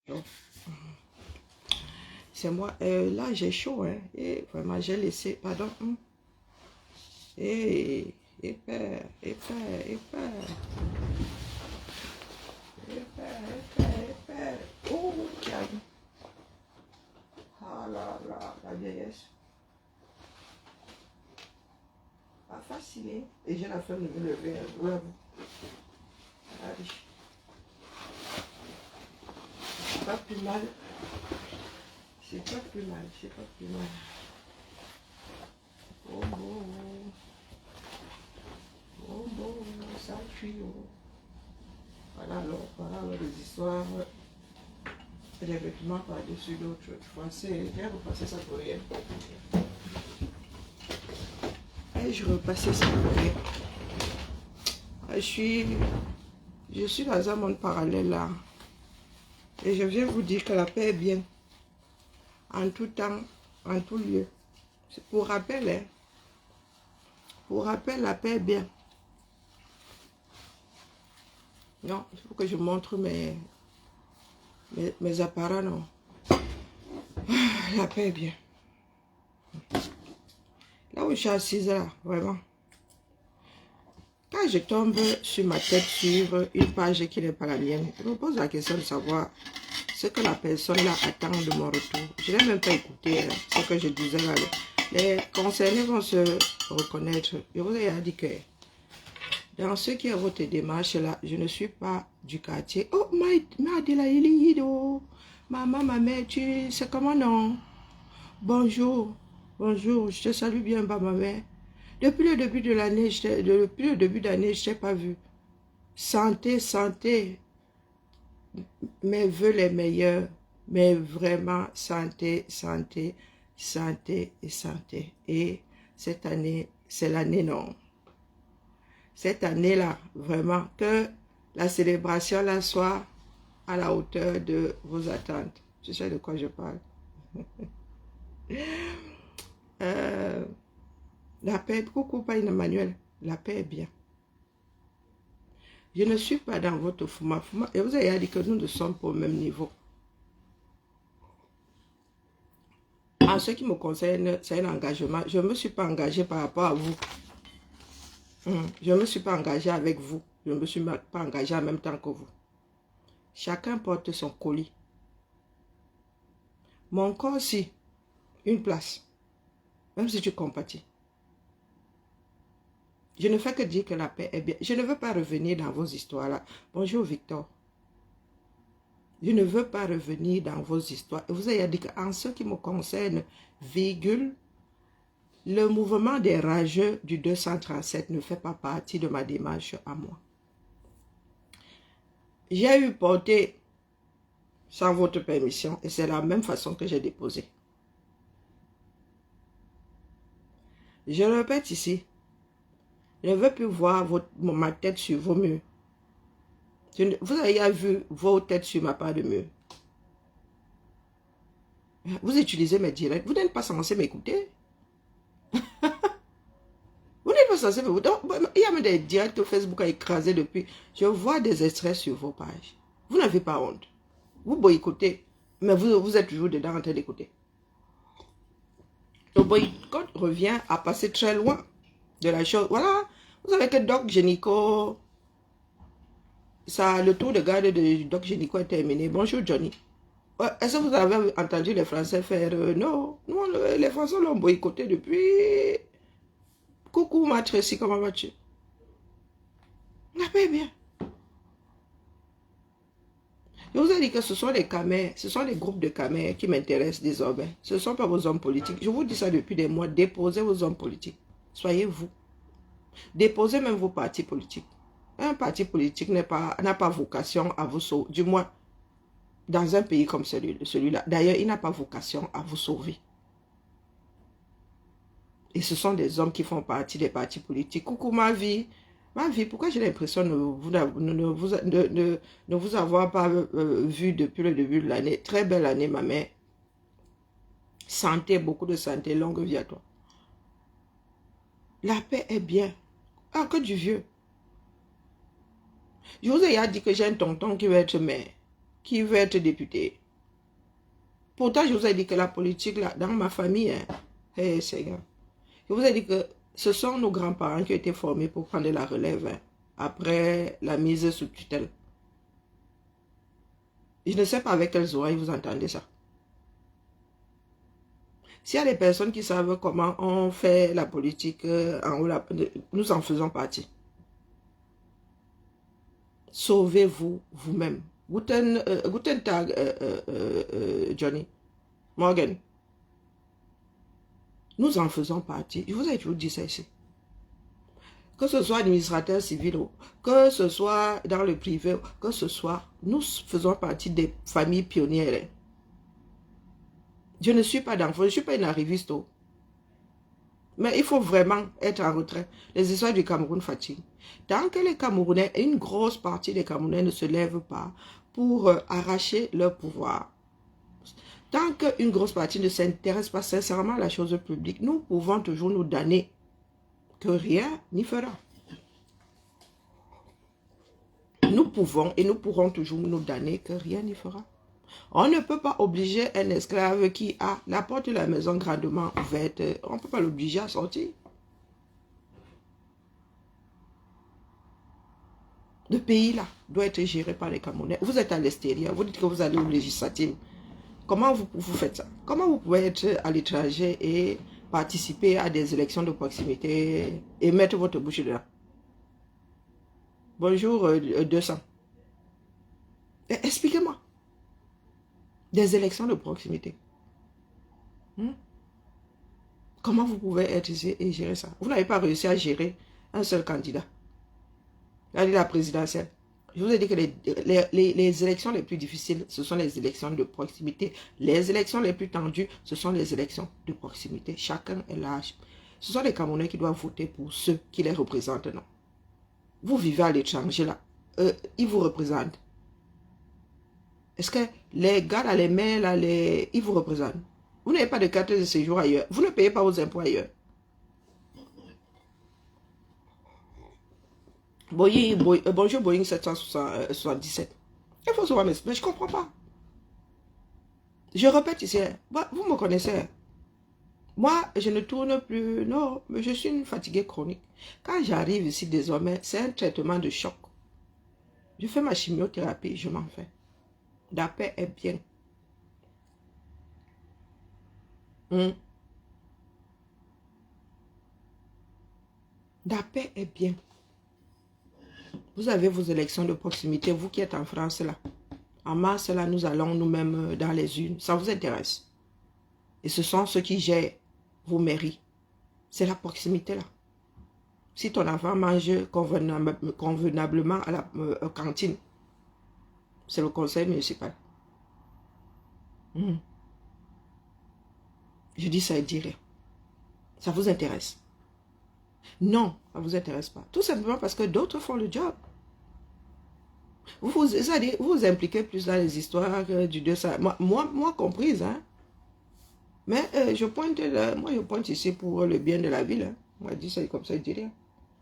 Donc, c'est moi. Là, j'ai chaud. Hein, et vraiment, j'ai laissé. Pardon. Et épais. Oh, calme. Ah là là, la vieillesse. Pas facile. Hein? Et j'ai la flemme de me lever. Allez. C'est pas plus mal. C'est pas plus mal. Oh bon. Oh bon, ça cuit. Oh. Voilà alors les histoires. Les vêtements par-dessus d'autres. J'ai repassé ça pour rien. Et je repassais ça pour rien. Je suis dans un monde parallèle là. Et je viens vous dire que la paix est bien. En tout temps, en tout lieu. Pour rappel, hein. Pour rappel, la paix est bien. Non, il faut que je montre mes appareils, non. La paix est bien. Là où je suis assise là, vraiment. Quand je tombe sur ma tête sur une page qui n'est pas la mienne, je me pose la question de savoir ce que la personne là attend de mon retour. Je n'ai même pas écouté ce que je disais là. Les concernés vont se reconnaître. Je vous ai dit que dans ce qui est votre démarche là, je ne suis pas du quartier. Oh, maman, ma mère, tu sais comment non? Bonjour, je te salue bien, ma mère. Depuis le début de l'année, je t'ai pas vu. Santé, mes voeux les meilleurs, mais vraiment santé. Et cette année, c'est l'année non. Cette année-là, vraiment, que la célébration là soit à la hauteur de vos attentes. Tu sais de quoi je parle. La paix, coucou Paine Emmanuel, la paix est bien. Je ne suis pas dans votre fouma. Et vous avez dit que nous ne sommes pas au même niveau. En ce qui me concerne, c'est un engagement. Je ne me suis pas engagé par rapport à vous. Je ne me suis pas engagé avec vous. Je ne me suis pas engagé en même temps que vous. Chacun porte son colis. Mon corps aussi, une place. Même si tu compatis. Je ne fais que dire que la paix est bien. Je ne veux pas revenir dans vos histoires-là. Bonjour Victor. Je ne veux pas revenir dans vos histoires. Et vous avez dit qu'en ce qui me concerne, virgule, le mouvement des rageux du 237 ne fait pas partie de ma démarche à moi. J'ai eu porté sans votre permission et c'est la même façon que j'ai déposé. Je répète ici, je ne veux plus voir ma tête sur vos murs. Vous avez vu vos têtes sur ma part de mur. Vous utilisez mes directs. Vous n'êtes pas censé m'écouter. Vous n'êtes pas censé m'écouter. Il y a même des directs au Facebook à écraser depuis. Je vois des extraits sur vos pages. Vous n'avez pas honte. Vous boycottez. Mais vous êtes toujours dedans en train d'écouter. Le boycott revient à passer très loin de la chose. Voilà. Vous savez que Doc Génico, le tour de garde de Doc Génico est terminé. Bonjour Johnny. Est-ce que vous avez entendu les Français faire non, les Français l'ont boycotté depuis. Coucou ma Tracy, comment vas-tu? La paix est bien. Je vous ai dit que ce sont les camers, ce sont les groupes de camers qui m'intéressent désormais. Ce ne sont pas vos hommes politiques. Je vous dis ça depuis des mois. Déposez vos hommes politiques. Soyez vous. Déposez même vos partis politiques. Un parti politique n'a pas vocation à vous sauver. Du moins, dans un pays comme celui-là. D'ailleurs, il n'a pas vocation à vous sauver. Et ce sont des hommes qui font partie des partis politiques. Coucou ma vie. Ma vie, pourquoi j'ai l'impression de ne vous avoir pas vu depuis le début de l'année. Très belle année, ma mère. Santé, beaucoup de santé, longue vie à toi. La paix est bien. Ah, que du vieux. Je vous ai dit que j'ai un tonton qui va être maire. qui veut être député. Pourtant, je vous ai dit que la politique, là, dans ma famille, hein, hey, Seigneur, je vous ai dit que ce sont nos grands-parents qui ont été formés pour prendre la relève hein, après la mise sous tutelle. Je ne sais pas avec quelles oreilles vous entendez ça. S'il y a des personnes qui savent comment on fait la politique en haut, nous en faisons partie. Sauvez-vous vous-même. Guten Tag, Johnny. Morgan. Nous en faisons partie. Je vous ai toujours dit ça ici. Que ce soit administrateur civil, que ce soit dans le privé, que ce soit, nous faisons partie des familles pionnières. Je ne suis pas d'enfant, je ne suis pas une arriviste. Mais il faut vraiment être en retrait. Les histoires du Cameroun fatiguent. Tant que les Camerounais, une grosse partie des Camerounais ne se lèvent pas pour arracher leur pouvoir, tant qu'une grosse partie ne s'intéresse pas sincèrement à la chose publique, nous pouvons toujours nous damner que rien n'y fera. Nous pouvons et nous pourrons toujours nous damner que rien n'y fera. On ne peut pas obliger un esclave qui a la porte de la maison grandement ouverte, on ne peut pas l'obliger à sortir. Le pays là doit être géré par les Camerounais. Vous êtes à l'extérieur, vous dites que vous allez aux législatives. Comment vous faites ça? Comment vous pouvez être à l'étranger et participer à des élections de proximité et mettre votre bouche dedans? Bonjour 200. Expliquez-moi. Des élections de proximité. Comment vous pouvez être ici et gérer ça? Vous n'avez pas réussi à gérer un seul candidat. La présidentielle. Je vous ai dit que les élections les plus difficiles, ce sont les élections de proximité. Les élections les plus tendues, ce sont les élections de proximité. Chacun est là. Ce sont les Camerounais qui doivent voter pour ceux qui les représentent, non? Vous vivez à l'étranger, là. Ils vous représentent. Est-ce que les gars, là, les maires, là, ils vous représentent? Vous n'avez pas de carte de séjour ailleurs. Vous ne payez pas vos impôts ailleurs. Bonjour Boeing 777. Il faut savoir, mais je ne comprends pas. Je répète ici, vous me connaissez. Moi, je ne tourne plus, non, mais je suis une fatiguée chronique. Quand j'arrive ici désormais, c'est un traitement de choc. Je fais ma chimiothérapie, je m'en fais. La paix est bien. La paix est bien. Vous avez vos élections de proximité, vous qui êtes en France là. En mars là, nous allons nous-mêmes dans les urnes. Ça vous intéresse? Et ce sont ceux qui gèrent vos mairies. C'est la proximité là. Si ton enfant mange convenablement à la cantine, c'est le conseil municipal. Je dis ça et dis rien. Ça vous intéresse? Non, ça ne vous intéresse pas. Tout simplement parce que d'autres font le job. Vous vous impliquez plus dans les histoires du 200. Moi comprise, hein. Mais je pointe ici pour le bien de la ville. Hein. Moi, je dis ça comme ça, je dis rien.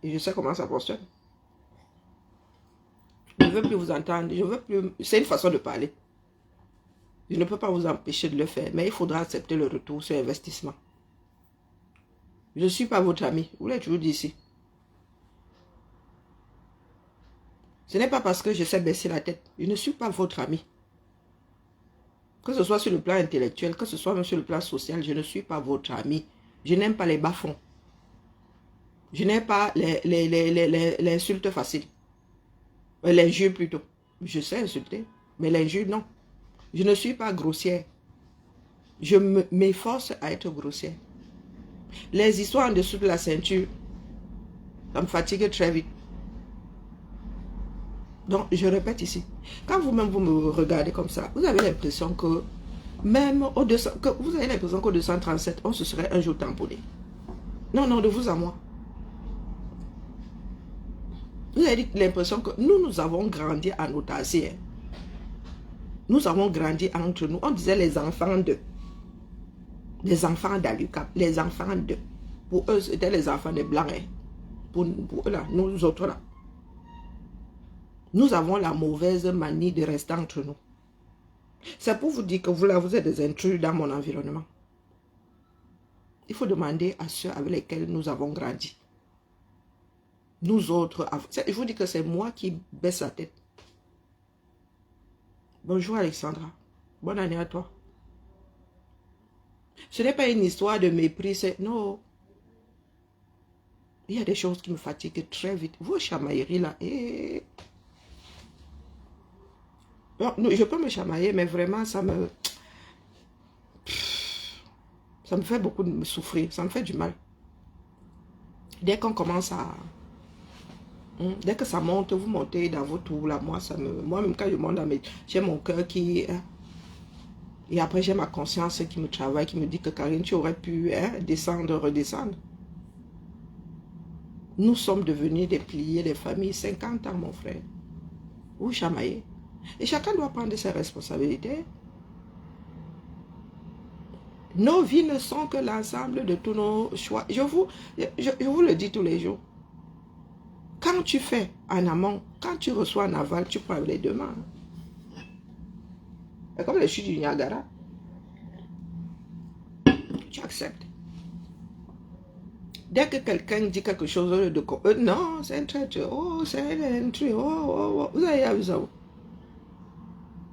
Et je sais comment ça fonctionne. Je ne veux plus vous entendre. Je veux plus. C'est une façon de parler. Je ne peux pas vous empêcher de le faire, mais il faudra accepter le retour sur investissement. Je ne suis pas votre ami. Vous l'avez toujours dit ici. Ce n'est pas parce que je sais baisser la tête. Je ne suis pas votre ami. Que ce soit sur le plan intellectuel, que ce soit même sur le plan social, je ne suis pas votre ami. Je n'aime pas les bas-fonds. Je n'aime pas l'insulte facile. L'injure plutôt. Je sais insulter, mais l'injure non. Je ne suis pas grossière. Je m'efforce à être grossière. Les histoires en dessous de la ceinture, ça me fatigue très vite. Donc, je répète ici. Quand vous-même, vous me regardez comme ça, vous avez l'impression que même vous avez l'impression qu'au 237, on se serait un jour tamponné. Non, non, de vous à moi. Vous avez l'impression que nous avons grandi en autarcie. Nous avons grandi entre nous. On disait les enfants de. Les enfants d'Alucap. Les enfants de. Pour eux, c'était les enfants des Blancs. Pour eux, là, nous autres, là. Nous avons la mauvaise manie de rester entre nous. C'est pour vous dire que vous, là, vous êtes des intrus dans mon environnement. Il faut demander à ceux avec lesquels nous avons grandi. Nous autres, je vous dis que c'est moi qui baisse la tête. Bonjour Alexandra. Bonne année à toi. Ce n'est pas une histoire de mépris, c'est... Non. Il y a des choses qui me fatiguent très vite. Vos chamailleries là, bon, je peux me chamailler, mais vraiment, ça me fait beaucoup de souffrir. Ça me fait du mal. Dès qu'on commence à... Dès que ça monte, vous montez dans vos tours là, moi-même quand je monte j'ai mon cœur qui... et après, j'ai ma conscience qui me travaille, qui me dit que Karine, tu aurais pu descendre, redescendre. Nous sommes devenus des piliers des familles, 50 ans, mon frère. Vous chamaillez. Et chacun doit prendre ses responsabilités. Nos vies ne sont que l'ensemble de tous nos choix. Je vous le dis tous les jours. Quand tu fais en amont, quand tu reçois en aval, tu prends les deux mains. C'est comme les chutes du Niagara. Tu acceptes. Dès que quelqu'un dit quelque chose de... non, c'est un traître. Oh, c'est un traître. Oh. Vous avez vu ça?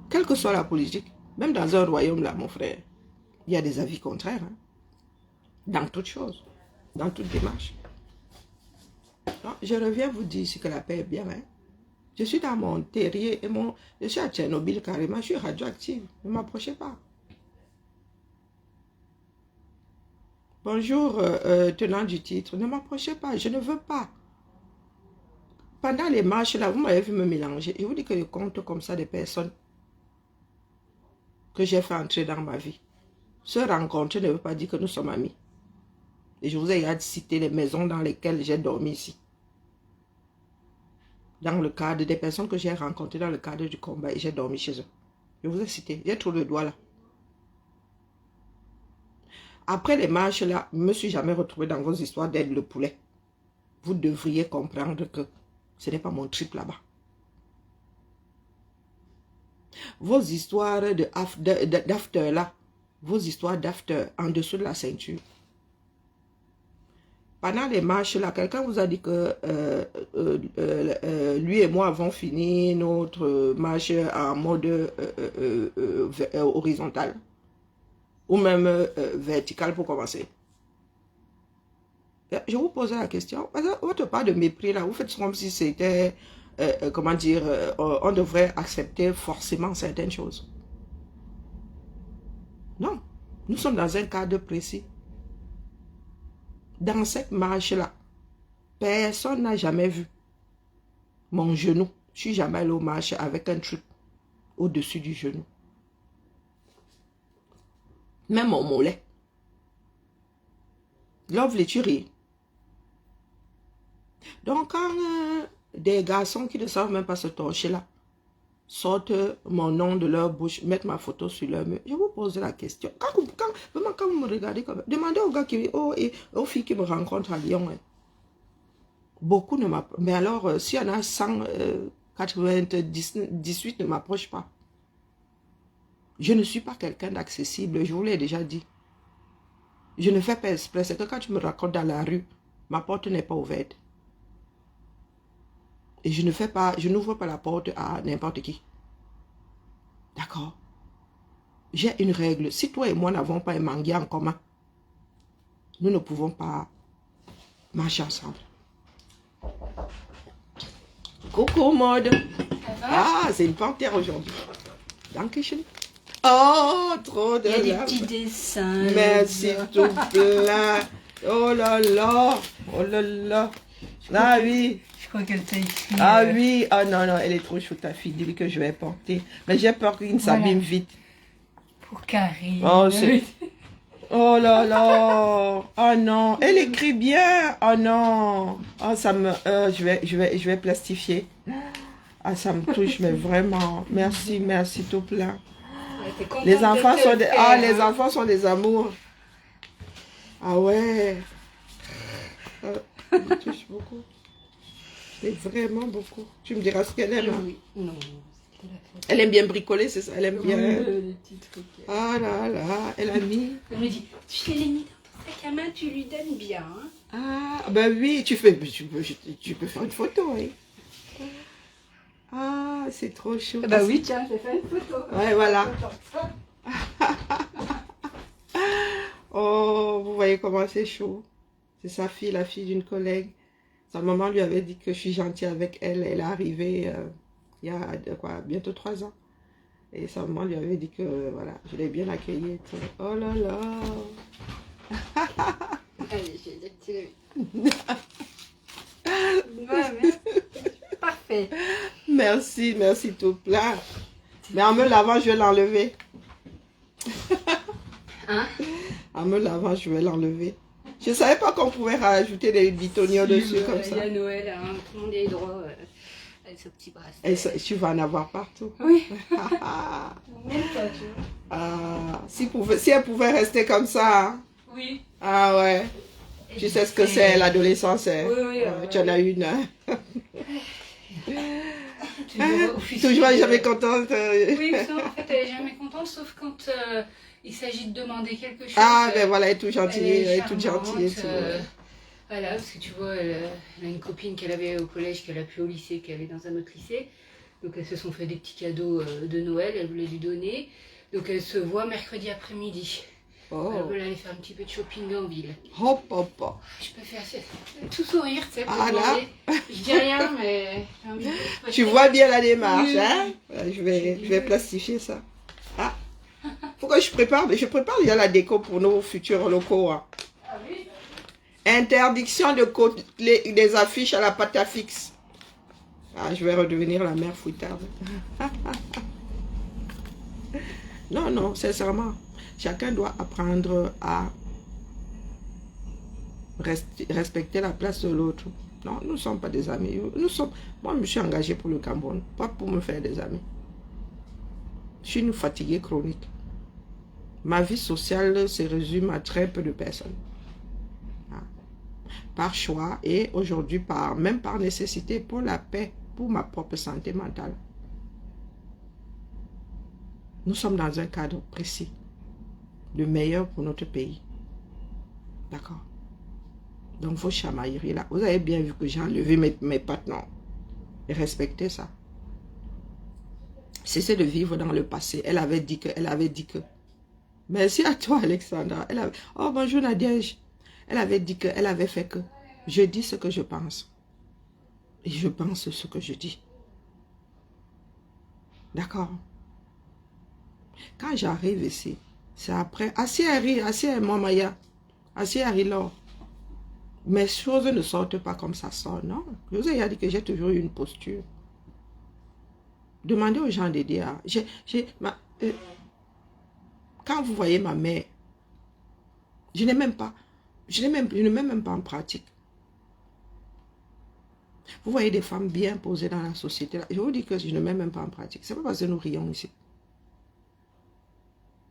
Quelle que soit la politique, même dans un royaume là, mon frère, il y a des avis contraires. Hein, dans toutes choses, dans toute démarche. Donc, je reviens vous dire ici que la paix est bien. Hein. Je suis dans mon terrier et je suis à Tchernobyl carrément, je suis radioactive. Ne m'approchez pas. Bonjour, tenant du titre. Ne m'approchez pas, je ne veux pas. Pendant les marches, là, vous m'avez vu me mélanger. Je vous dis que je compte comme ça des personnes que j'ai fait entrer dans ma vie. Se rencontrer ne veut pas dire que nous sommes amis. Et je vous ai déjà cité les maisons dans lesquelles j'ai dormi ici. Dans le cadre des personnes que j'ai rencontrées dans le cadre du combat et j'ai dormi chez eux. Je vous ai cité, j'ai trop le doigt là. Après les marches là, je ne me suis jamais retrouvé dans vos histoires d'être le poulet. Vous devriez comprendre que ce n'est pas mon trip là-bas. Vos histoires d'after là, vos histoires d'after en dessous de la ceinture. Pendant les marches là, quelqu'un vous a dit que lui et moi avons fini notre marche en mode horizontal. Ou même vertical pour commencer. Je vous posais la question, votre part de mépris là, vous faites comme si c'était, comment dire, on devrait accepter forcément certaines choses. Non, nous sommes dans un cadre précis. Dans cette marche-là, personne n'a jamais vu mon genou. Je suis jamais allé aux marches avec un truc au-dessus du genou. Même mon mollet. Lovely, tu ris. Donc, quand des garçons qui ne savent même pas se torcher là, sortent mon nom de leur bouche, mettent ma photo sur leur mur, je vous pose la question. Quand vous me regardez comme ça, demandez aux gars aux filles qui me rencontrent à Lyon. Hein. Beaucoup ne m'approchent. Mais alors, s'il y en a 198 ne m'approchent pas. Je ne suis pas quelqu'un d'accessible, je vous l'ai déjà dit. Je ne fais pas exprès, c'est que quand tu me racontes dans la rue, ma porte n'est pas ouverte. Et je n'ouvre pas la porte à n'importe qui. D'accord? J'ai une règle. Si toi et moi n'avons pas un manguier en commun, nous ne pouvons pas marcher ensemble. Coucou, mode. Ah, c'est une panthère aujourd'hui. Dankeschön. Oh, trop de... Il y a des petits dessins. Merci, tout plein. Oh là là. Oh là là. Ah oui. Je crois qu'elle t'a écrit. Ah oui. Ah non, non, elle est trop chouette, ta fille. Dis-lui que je vais porter. Mais j'ai peur qu'il ne s'abîme vite. Pour Karine. Oh, c'est... Oh là là. Oh non. Elle écrit bien. Oh non. Oh, ça me... je vais plastifier. Ah, ça me touche, mais vraiment. Merci, merci, tout plein. Les enfants sont des... Ah, les enfants sont des amours. Ah ouais. Ça me touche beaucoup. C'est vraiment beaucoup. Tu me diras ce qu'elle aime. Oui, non. qu'elle a fait. Elle aime bien bricoler, c'est ça? Elle aime bien. Les petits trucs. Ah là là, elle a mis. Elle me dit, tu l'as mis dans ton sac à main, tu lui donnes bien. Hein. Ah, ben oui, tu peux faire une photo, oui. Ah, c'est trop chou. Bah oui, tiens, j'ai fait une photo. Ouais, voilà. Oh, vous voyez comment c'est chaud. C'est sa fille, la fille d'une collègue. Sa maman lui avait dit que je suis gentille avec elle. Elle est arrivée il y a bientôt 3 ans. Et sa maman lui avait dit que voilà, je l'ai bien accueillie. Et tout. Oh là là. Allez, j'ai des petits. Ouais, parfait. Merci tout plein. Mais en me lavant, je vais l'enlever. Hein? En me lavant, je vais l'enlever. Je ne savais pas qu'on pouvait rajouter des bitonios dessus comme Il y ça. a Noël, hein, tout le monde a eu droit à ce petit bracelet. Et tu vas en avoir partout. Oui. Ah, Même toi, tu vois. si elle pouvait rester comme ça. Hein. Oui. Ah ouais. Tu sais ce que c'est l'adolescence. Hein. Oui, tu en as une. Hein. Toujours jamais contente. Oui, en fait, elle est jamais contente, sauf quand il s'agit de demander quelque chose. Ah, ben voilà, elle est toute gentille. Elle est toute gentille. Voilà, parce que tu vois, elle a une copine qu'elle avait au collège, qu'elle a pu au lycée, qu'elle est dans un autre lycée. Donc elles se sont fait des petits cadeaux de Noël, elle voulait lui donner. Donc elles se voient mercredi après-midi. Oh. Elle veut aller faire un petit peu de shopping en ville. Hop, hop, hop. Je peux faire tout sourire, tu sais, pour là. Je dis rien, mais j'ai envie de... Tu vois bien la démarche, oui. hein? Je vais plastifier ça. Ah, faut que je prépare déjà la déco pour nos futurs locaux. Hein. Ah oui? Interdiction de des affiches à la pâte à fixe. Ah, je vais redevenir la mère fouettarde. Non, sincèrement. Chacun doit apprendre à respecter la place de l'autre. Non, nous ne sommes pas des amis. Moi, je me suis engagée pour le Cameroun, pas pour me faire des amis. Je suis une fatiguée chronique. Ma vie sociale se résume à très peu de personnes. Par choix et aujourd'hui, même par nécessité, pour la paix, pour ma propre santé mentale. Nous sommes dans un cadre précis. Le meilleur pour notre pays. D'accord? Donc, vos chamailleries là, vous avez bien vu que j'ai enlevé mes pattes, non? Et respectez ça. Cessez de vivre dans le passé. Elle avait dit que. Merci à toi, Alexandra. Oh, bonjour Nadège. Elle avait dit que, elle avait fait que. Je dis ce que je pense. Et je pense ce que je dis. D'accord? Quand j'arrive ici, c'est après. Assieds-moi, Maya. Assieds-moi, mes choses ne sortent pas comme ça sort, non. Je vous ai dit que j'ai toujours eu une posture. Demandez aux gens d'aider. Quand vous voyez ma mère, je ne mets même pas en pratique. Vous voyez des femmes bien posées dans la société. Là. Je vous dis que je ne mets même pas en pratique. C'est pas parce que nous rions ici.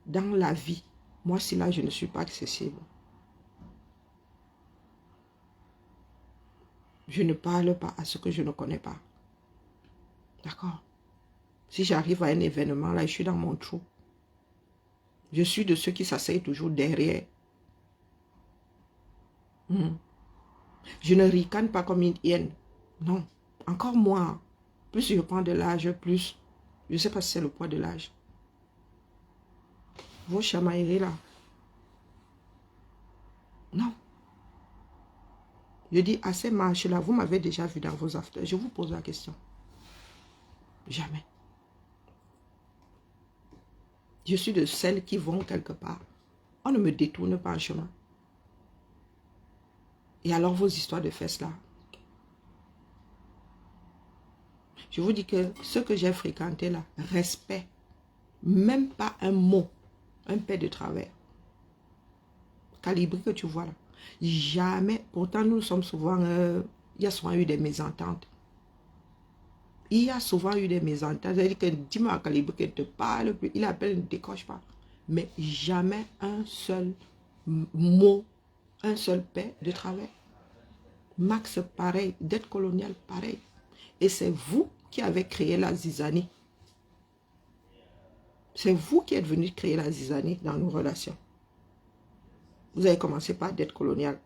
Dans la vie, moi, si là, je ne suis pas accessible. Je ne parle pas à ce que je ne connais pas. D'accord? Si j'arrive à un événement, là, je suis dans mon trou. Je suis de ceux qui s'asseyent toujours derrière. Je ne ricane pas comme une hyène. Non. Encore moins. Plus je prends de l'âge, plus... Je ne sais pas si c'est le poids de l'âge. Vos chamailleries là. Non. Je dis, à ces marches-là, vous m'avez déjà vu dans vos afters. Je vous pose la question. Jamais. Je suis de celles qui vont quelque part. On ne me détourne pas en chemin. Et alors vos histoires de fesses là. Je vous dis que ce que j'ai fréquenté là, respect. Même pas un mot. Un pet de travers. Calibré que tu vois là. Jamais. Pourtant, nous sommes souvent... il y a souvent eu des mésententes. Il y a souvent eu des mésententes. C'est-à-dire que dis-moi à Calibré qu'il te parle, il appelle, ne décroche pas. Mais jamais un seul mot, un seul pet de travers. Max, pareil. Dette coloniale, pareil. Et c'est vous qui avez créé la zizanie. C'est vous qui êtes venu créer la zizanie dans nos relations. Vous avez commencé par dette coloniale.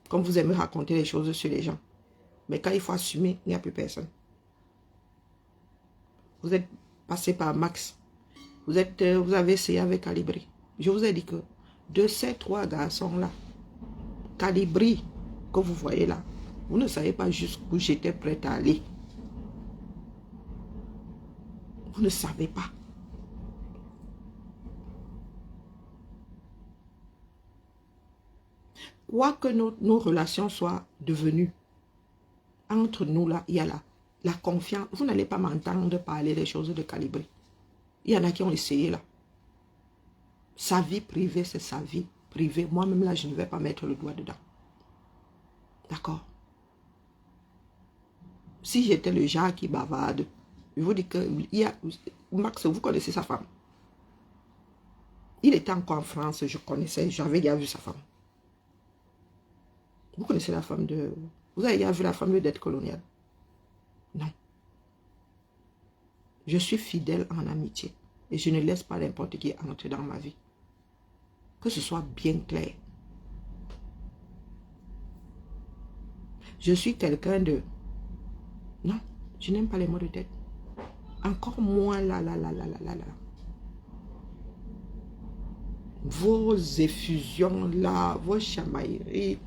Comme vous aimez raconter les choses sur les gens. Mais quand il faut assumer, il n'y a plus personne. Vous êtes passé par Max. Vous avez essayé avec Calibri. Je vous ai dit que de ces 3 garçons-là, Calibri, que vous voyez là, vous ne savez pas jusqu'où j'étais prête à aller. Vous ne savez pas. Quoi que nos relations soient devenues, entre nous là, il y a la confiance. Vous n'allez pas m'entendre parler des choses de Calibri. Il y en a qui ont essayé là. Sa vie privée, c'est sa vie privée. Moi-même là, je ne vais pas mettre le doigt dedans. D'accord? Si j'étais le genre qui bavarde, je vous dis que Max, vous connaissez sa femme. Il était encore en France, je connaissais, j'avais déjà vu sa femme. Vous connaissez la femme de... Vous avez déjà vu la femme de dette coloniale? Non. Je suis fidèle en amitié. Et je ne laisse pas n'importe qui entrer dans ma vie. Que ce soit bien clair. Je suis quelqu'un de... Non, je n'aime pas les mots de tête. Encore moins là. Vos effusions là, vos chamailleries,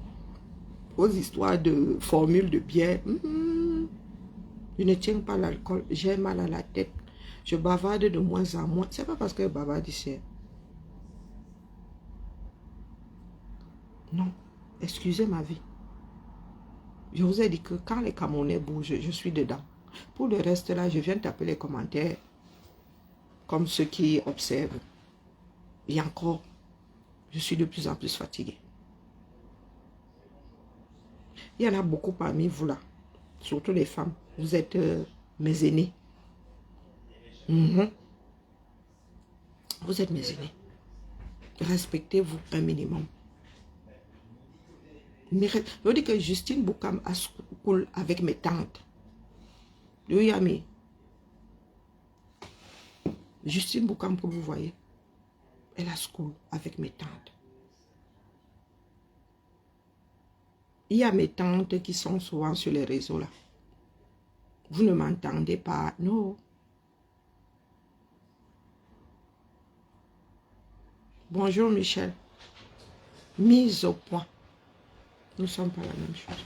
vos histoires de formules de bière. Je ne tiens pas l'alcool, j'ai mal à la tête. Je bavarde de moins en moins. C'est pas parce que je bavarde ici. Non, excusez ma vie. Je vous ai dit que quand les Camerounais bougent, je suis dedans. Pour le reste là, je viens taper les commentaires comme ceux qui observent. Et encore, je suis de plus en plus fatiguée. Il y en a beaucoup parmi vous là, surtout les femmes. Vous êtes mes aînés. Vous êtes mes aînés. Respectez-vous un minimum. Je dis que Justine Boukam a school avec mes tantes. Oui, Justine Boukam, que vous voyez, elle a school avec mes tantes. Il y a mes tantes qui sont souvent sur les réseaux là. Vous ne m'entendez pas, non. Bonjour Michel. Mise au point. Nous ne sommes pas la même chose.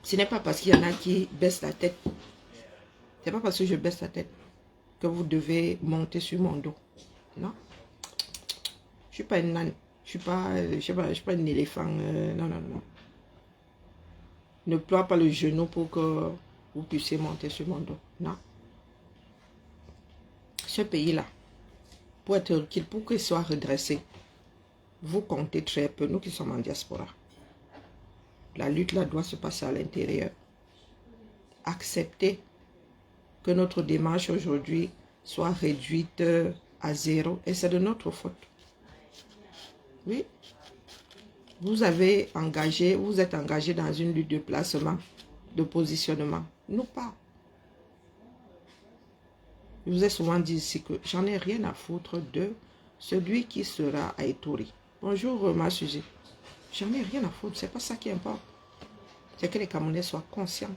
Ce n'est pas parce qu'il y en a qui baissent la tête. Ce n'est pas parce que je baisse la tête que vous devez monter sur mon dos. Non. Je ne suis pas une nane. Je ne suis pas un éléphant. Non. Ne ploie pas le genou pour que vous puissiez monter sur mon dos. Non. Ce pays-là, pour qu'il soit redressé, vous comptez très peu, nous qui sommes en diaspora. La lutte là doit se passer à l'intérieur. Acceptez que notre démarche aujourd'hui soit réduite à 0 et c'est de notre faute. Oui. Vous êtes engagé dans une lutte de placement, de positionnement. Nous pas. Je vous ai souvent dit ici que j'en ai rien à foutre de celui qui sera à Ituri. Bonjour ma Suzy. J'en ai rien à foutre, c'est pas ça qui importe. C'est que les Camerounais soient conscients.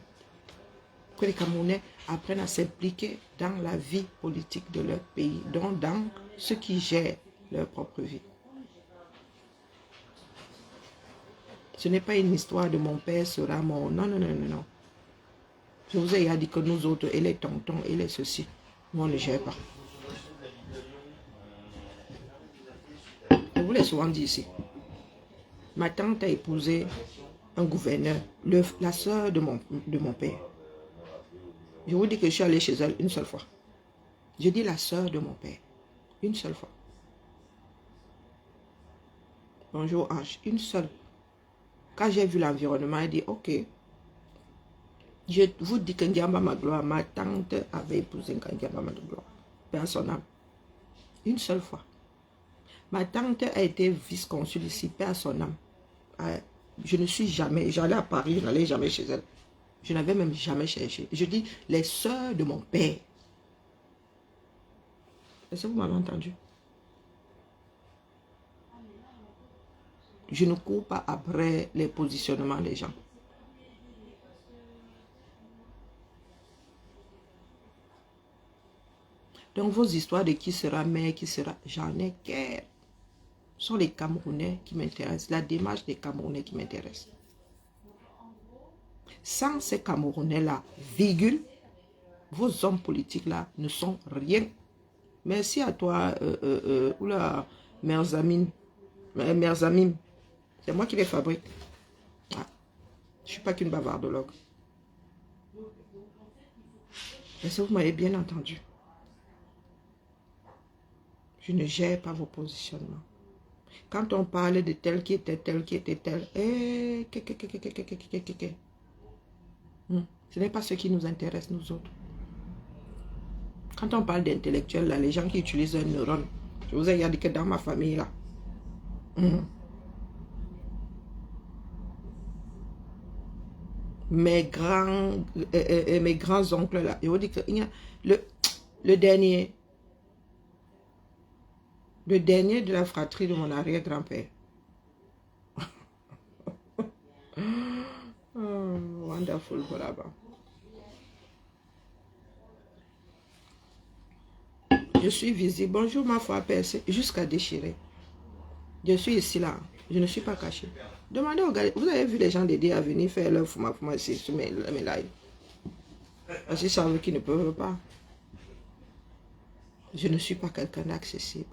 Que les Camerounais apprennent à s'impliquer dans la vie politique de leur pays, donc dans ce qui gère leur propre vie. Ce n'est pas une histoire de mon père sera mort. Non. Je vous ai dit que nous autres, et les tontons, et les ceci, nous on ne gère pas. Je vous l'ai souvent dit ici. Ma tante a épousé un gouverneur, la soeur de mon père. Je vous dis que je suis allée chez elle une seule fois. Je dis la soeur de mon père. Une seule fois. Bonjour Ange. Une seule. Quand j'ai vu l'environnement, elle dit ok. Je vous dis que Ndiamba Magloire, ma tante avait épousé Ndiamba Magloire. Père son âme. Une seule fois. Ma tante a été vice-consul ici, père son âme. Je ne suis jamais, j'allais à Paris, je n'allais jamais chez elle. Je n'avais même jamais cherché. Je dis, les sœurs de mon père. Est-ce que vous m'avez entendu? Je ne cours pas après les positionnements des gens. Donc vos histoires de qui sera mère, qui sera... J'en ai guère. Ce sont les Camerounais qui m'intéressent. La démarche des Camerounais qui m'intéresse. Sans ces Camerounais-là, virgule, vos hommes politiques-là ne sont rien. Merci à toi, oula, Merzamim. C'est moi qui les fabrique. Ah, je ne suis pas qu'une bavardologue. Est-ce que vous m'avez bien entendu? Je ne gère pas vos positionnements. Quand on parle de tel qui était tel, ce n'est pas ce qui nous intéresse, nous autres. Quand on parle d'intellectuels, là, les gens qui utilisent un neurone, je vous ai dit que dans ma famille, là, mes grands oncles, là, je vous dis que le dernier de la fratrie de mon arrière-grand-père. Oh, wonderful, voilà. Je suis visible. Bonjour ma foi percée, jusqu'à déchirer. Je suis ici là. Je ne suis pas caché. Demandez aux gars. Vous avez vu les gens d'aider à venir faire leur fuma ici sur mes lives. Parce qu'ils savent qu'ils ne peuvent pas. Je ne suis pas quelqu'un d'accessible.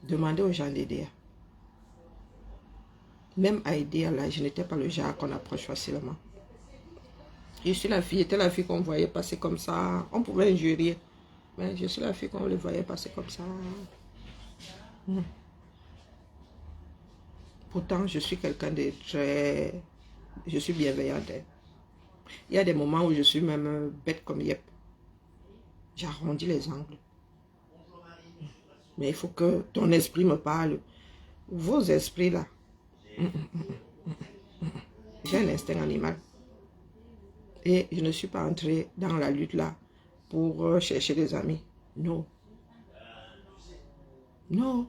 Demandez aux gens d'aider. Même à aider là, je n'étais pas le genre qu'on approche facilement. Je suis la fille, j'étais la fille qu'on voyait passer comme ça. On pouvait injurier. Mais je suis la fille qu'on le voyait passer comme ça. Pourtant, je suis quelqu'un de très... Je suis bienveillante. Il y a des moments où je suis même bête comme Yep. J'arrondis les angles. Mais il faut que ton esprit me parle. Vos esprits là. J'ai un instinct animal. Et je ne suis pas entrée dans la lutte là pour chercher des amis. Non. Non.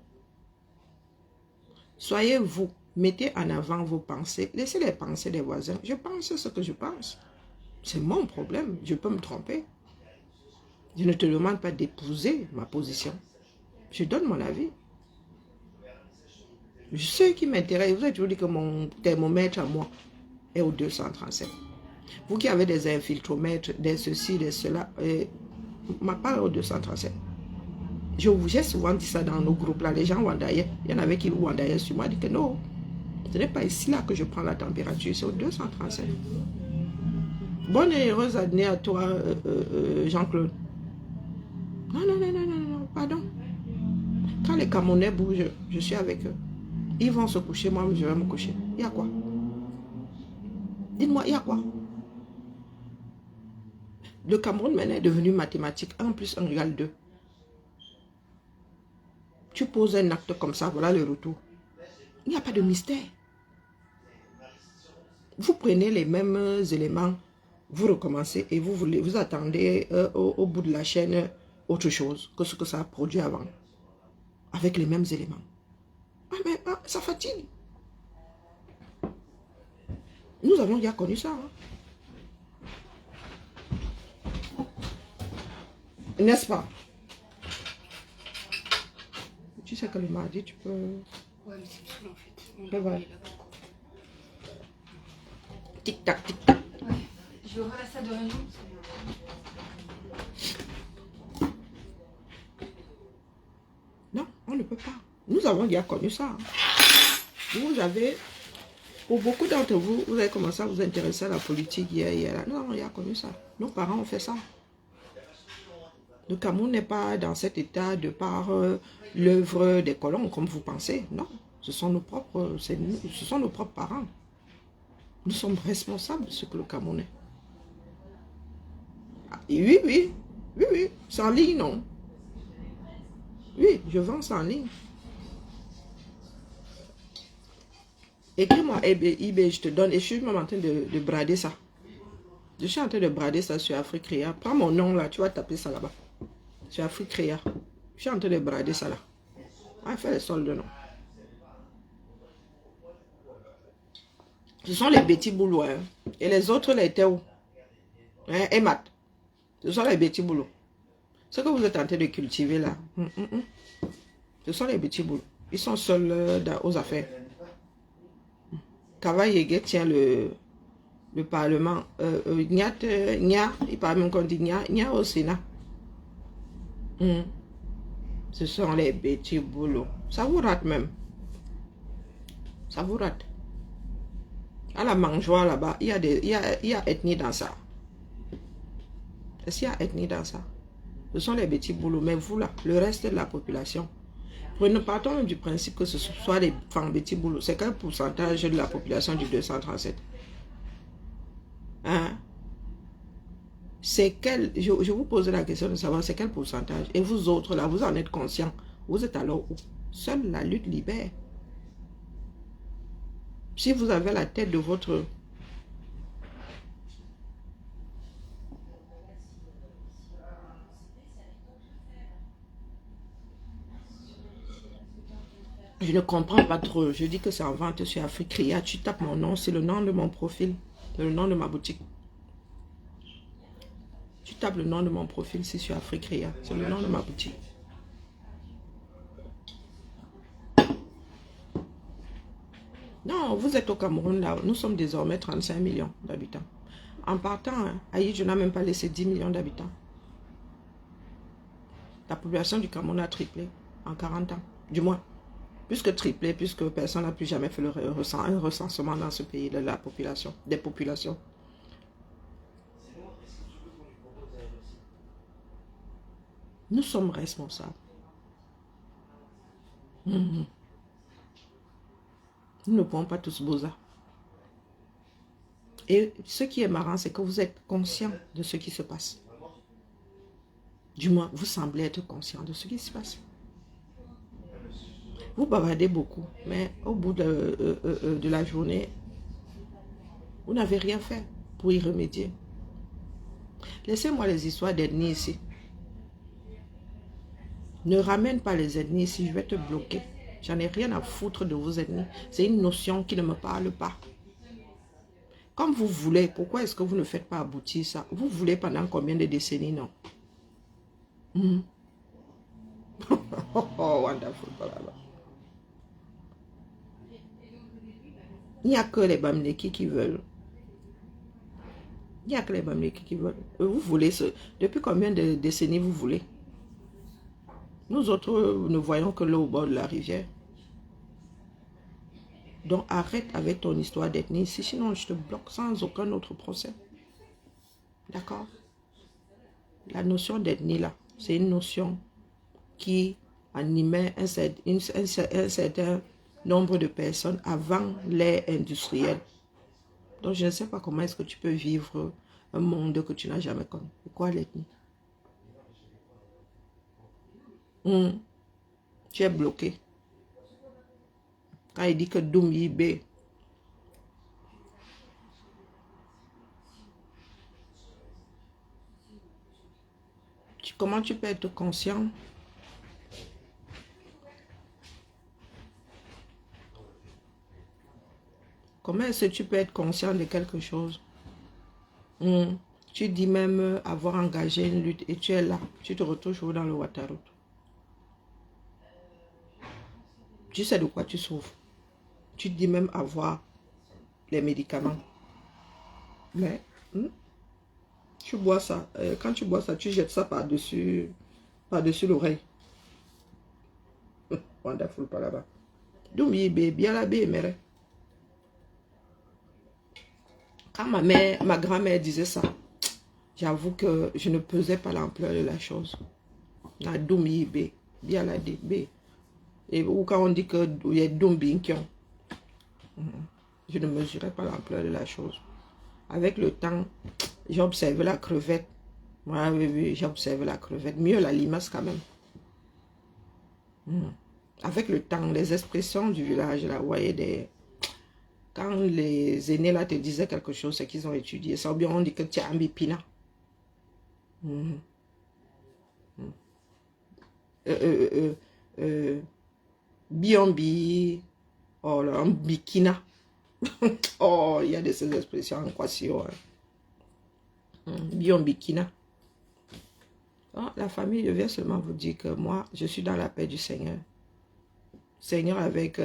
Soyez vous. Mettez en avant vos pensées. Laissez les pensées des voisins. Je pense ce que je pense. C'est mon problème. Je peux me tromper. Je ne te demande pas d'épouser ma position. Je donne mon avis. Ce qui m'intéresse, vous avez toujours dit que mon thermomètre à moi est au 237. Vous qui avez des infiltromètres, des ceci, des cela, ma part est au 237. J'ai souvent dit ça dans nos groupes là, les gens wandayaient. Il y en avait qui wandaillaient sur moi, dit que non, ce n'est pas ici là que je prends la température, c'est au 237. Bonne et heureuse année à toi, Jean-Claude. Non, pardon. Quand les Camerounais bougent, je suis avec eux. Ils vont se coucher, moi je vais me coucher. Il y a quoi? Dites-moi, il y a quoi? Le Cameroun maintenant est devenu mathématique. 1 plus 1 égale 2. Tu poses un acte comme ça, voilà le retour. Il n'y a pas de mystère. Vous prenez les mêmes éléments, vous recommencez et vous attendez au bout de la chaîne autre chose que ce que ça a produit avant. Avec les mêmes éléments. Ça fatigue. Nous avons déjà connu ça. N'est-ce pas? Tu sais que le mardi, tu peux... Ouais, mais c'est tout en fait. Ben voilà. Tic-tac, tic-tac. Ouais. Je vais ouvrir la salle de réunion. Non, on ne peut pas. Nous avons déjà connu ça. Vous avez... Pour beaucoup d'entre vous, vous avez commencé à vous intéresser à la politique hier. Nous avons déjà connu ça. Nos parents ont fait ça. Le Cameroun n'est pas dans cet état de par l'œuvre des colons, comme vous pensez. Non, ce sont nos propres, ce sont nos propres parents. Nous sommes responsables de ce que le Cameroun est. Ah, oui, c'est en ligne, non? Oui, je vends ça en ligne. Écris-moi eBay, je te donne. Et je suis même en train de brader ça. Je suis en train de brader ça sur Africrea. Prends mon nom là, tu vas taper ça là-bas. Sur Africrea. Je suis en train de brader ça là. On va faire les soldes, non. Ce sont les petits boulots. Hein. Et les autres, là, étaient où? Hein, et mat. Ce sont les petits boulots. Ce que vous êtes en train de cultiver là. Ce sont les petits boulots. Ils sont seuls aux affaires. Kavayegue tient le Parlement. Il parle même qu'on dit Nya au Sénat. Ce sont les petits boulots. Ça vous rate même. Ça vous rate. À la mangeoire là-bas, il y a ethnie dans ça. Est-ce qu'il y a ethnie dans ça? Ce sont les petits boulots. Mais vous là, le reste de la population. Nous partons même du principe que ce soit les femmes petits boulots. C'est quel pourcentage de la population du 237? Hein? C'est quel... Je vous pose la question de savoir c'est quel pourcentage. Et vous autres là, vous en êtes conscients. Vous êtes alors où? Seule la lutte libère. Si vous avez la tête de votre... Je ne comprends pas trop. Je dis que c'est en vente sur Africrea. Tu tapes mon nom, c'est le nom de mon profil. C'est le nom de ma boutique. Tu tapes le nom de mon profil, c'est sur Africrea. C'est le nom de ma boutique. Non, vous êtes au Cameroun là. Nous sommes désormais 35 millions d'habitants. En partant, hein, Aïe, je n'ai même pas laissé 10 millions d'habitants. La population du Cameroun a triplé en 40 ans. Du moins, plus que triplé, puisque personne n'a plus jamais fait un recensement dans ce pays de la population, des populations. Nous sommes responsables. Nous ne pouvons pas tous bosa. Et ce qui est marrant, c'est que vous êtes conscient de ce qui se passe. Du moins, vous semblez être conscient de ce qui se passe. Vous bavardez beaucoup, mais au bout de la journée, vous n'avez rien fait pour y remédier. Laissez-moi les histoires d'ethnie ici. Ne ramène pas les ethnies ici, je vais te bloquer. J'en ai rien à foutre de vos ethnies. C'est une notion qui ne me parle pas. Comme vous voulez, pourquoi est-ce que vous ne faites pas aboutir ça? Vous voulez pendant combien de décennies, non? Oh, wonderful. Il n'y a que les Bamileki qui veulent. Il n'y a que les Bamileki qui veulent. Vous voulez ce... Depuis combien de décennies vous voulez? Nous autres, ne voyons que l'eau au bord de la rivière. Donc arrête avec ton histoire d'ethnie ici, sinon je te bloque sans aucun autre procès. D'accord? La notion d'ethnie là, c'est une notion qui animait un certain nombre de personnes avant l'ère industrielle. Donc je ne sais pas comment est-ce que tu peux vivre un monde que tu n'as jamais connu. C'est quoi l'ethnie? Tu es bloqué. Quand il dit que Doum Yibé, comment tu peux être conscient? Comment est-ce que tu peux être conscient de quelque chose? Tu dis même avoir engagé une lutte et tu es là. Tu te retrouves toujours dans le Ouattara. Tu sais de quoi tu souffres. Tu dis même avoir les médicaments. Mais tu bois ça. Quand tu bois ça, tu jettes ça par-dessus l'oreille. Wonderful par là-bas. Donc, bien la mère. Quand ma grand-mère disait ça, j'avoue que je ne pesais pas l'ampleur de la chose. Bien la B. Et ou quand on dit qu'il y a Dombinkion, je ne mesurais pas l'ampleur de la chose. Avec le temps, j'ai observé la crevette. Oui, j'ai observé la crevette. Mieux la limace quand même. Avec le temps, les expressions du village, là, vous voyez, Quand les aînés là te disaient quelque chose, c'est qu'ils ont étudié ça. Ou bien on dit que tu as un bipina. Mhm. Euh, euh, euh, Biombi. Oh là, un bikina. Oh, il y a de ces expressions en équation. Biombikina. Oh, la famille, je viens seulement vous dire que moi, je suis dans la paix du Seigneur. Seigneur avec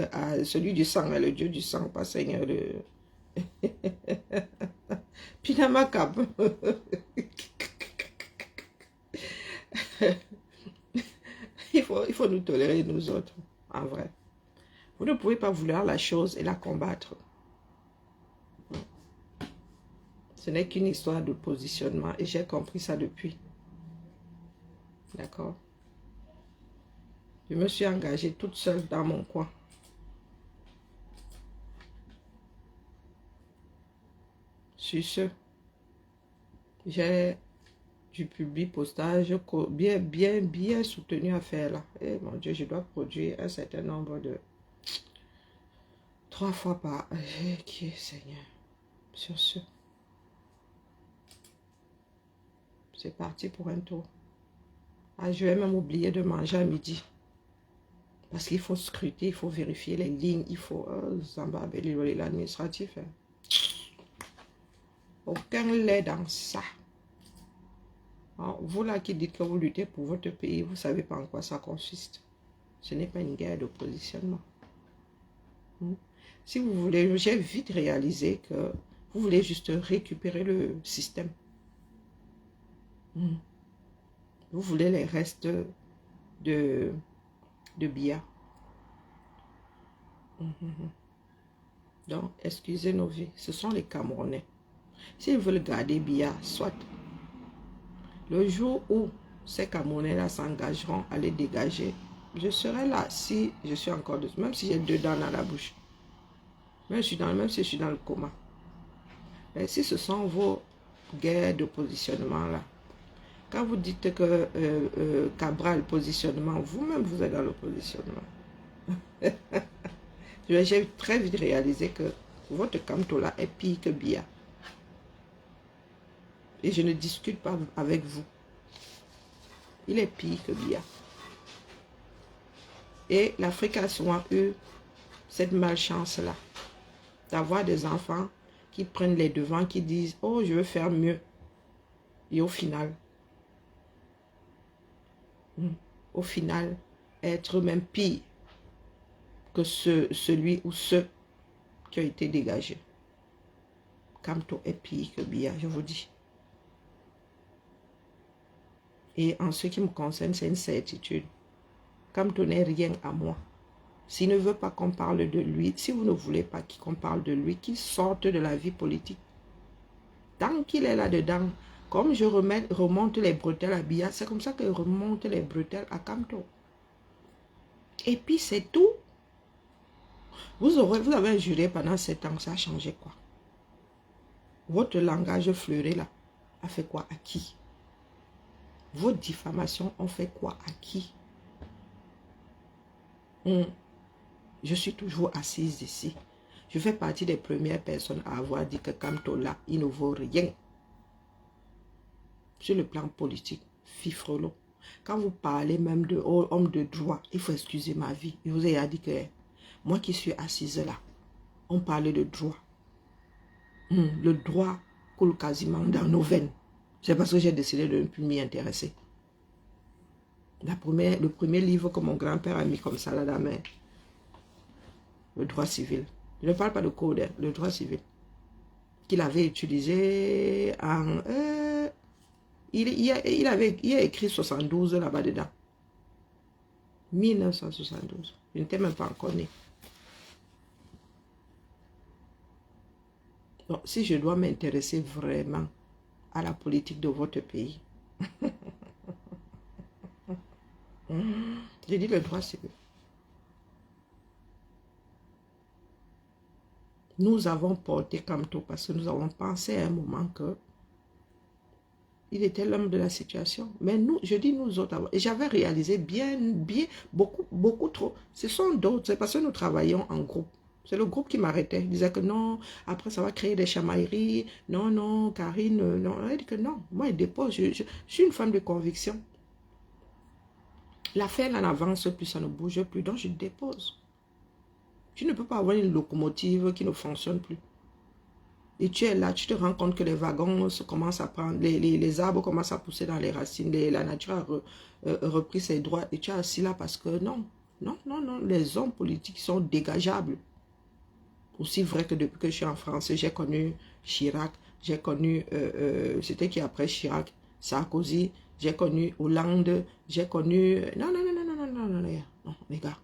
celui du sang, le Dieu du sang, pas Seigneur de... Pinamakap. il faut nous tolérer, nous autres, en vrai. Vous ne pouvez pas vouloir la chose et la combattre. Ce n'est qu'une histoire de positionnement et j'ai compris ça depuis. D'accord? Je me suis engagée toute seule dans mon coin. Sur ce, j'ai du public postage bien soutenu à faire là. Et mon Dieu, je dois produire un certain nombre de 3 fois par... Qui est Seigneur? Sur ce, c'est parti pour un tour. Ah, je vais même oublier de manger à midi. Parce qu'il faut scruter, il faut vérifier les lignes, il faut... l'administratif. Hein. Aucun lait dans ça. Alors, vous là qui dites que vous luttez pour votre pays, vous ne savez pas en quoi ça consiste. Ce n'est pas une guerre de positionnement. Si vous voulez, j'ai vite réalisé que vous voulez juste récupérer le système. Vous voulez les restes de Biya. Donc, excusez nos vies. Ce sont les Camerounais. S'ils veulent garder Biya, soit. Le jour où ces Camerounais-là s'engageront à les dégager, je serai là si je suis encore dessus. Même si j'ai 2 dents dans la bouche. Même si je suis dans le coma. Mais si ce sont vos guerres de positionnement là, quand vous dites que Cabral positionnement, vous-même vous êtes dans le positionnement. J'ai très vite réalisé que votre Kamto là est pire que Biya. Et je ne discute pas avec vous. Il est pire que Biya. Et l'Afrique a souvent eu cette malchance-là. D'avoir des enfants qui prennent les devants, qui disent « Oh, je veux faire mieux. » Et au final, être même pire que celui ou ceux qui ont été dégagés. Kamto est pire que Biya, je vous dis. Et en ce qui me concerne, c'est une certitude. Kamto n'est rien à moi. S'il ne veut pas qu'on parle de lui, si vous ne voulez pas qu'on parle de lui, qu'il sorte de la vie politique. Tant qu'il est là-dedans, comme je remonte les bretelles à Biya, c'est comme ça que je remonte les bretelles à Kamto. Et puis c'est tout. Vous avez juré pendant 7 ans, ça a changé quoi? Votre langage fleuré là, a fait quoi à qui? Vos diffamations ont fait quoi à qui? Je suis toujours assise ici. Je fais partie des premières personnes à avoir dit que Kamto là, il ne vaut rien. Sur le plan politique, fifrelo. Quand vous parlez même de homme de droit, il faut excuser ma vie. Je vous ai dit que moi qui suis assise là, on parlait de droit. Le droit coule quasiment dans nos veines. C'est parce que j'ai décidé de ne plus m'y intéresser. Le premier livre que mon grand-père a mis comme ça là dans la main, le droit civil. Je ne parle pas de code, hein, le droit civil. Qu'il avait utilisé en... il a écrit 72 là-bas dedans. 1972. Je n'étais même pas encore né. Donc, si je dois m'intéresser vraiment à la politique de votre pays, je dis le droit civil. Nous avons porté Kamto parce que nous avons pensé à un moment que il était l'homme de la situation. Mais nous, je dis nous autres, j'avais réalisé beaucoup trop. Ce sont d'autres, c'est parce que nous travaillons en groupe. C'est le groupe qui m'arrêtait. Il disait que non, après ça va créer des chamailleries. Non, non, Karine, non. Elle dit que non, moi, elle dépose. Je suis une femme de conviction. L'affaire, elle en avance plus, ça ne bouge plus. Donc, je dépose. Tu ne peux pas avoir une locomotive qui ne fonctionne plus. Et tu es là, tu te rends compte que les wagons commencent à prendre, les arbres commencent à pousser dans les racines, la nature a repris ses droits. Et tu es assis là parce que non, non, non, non, les hommes politiques sont dégageables. Aussi vrai que depuis que je suis en France, j'ai connu Chirac, j'ai connu, c'était qui après Chirac, Sarkozy, j'ai connu Hollande, j'ai connu... Non, non, non, non, non, non, non, non, non, les gars.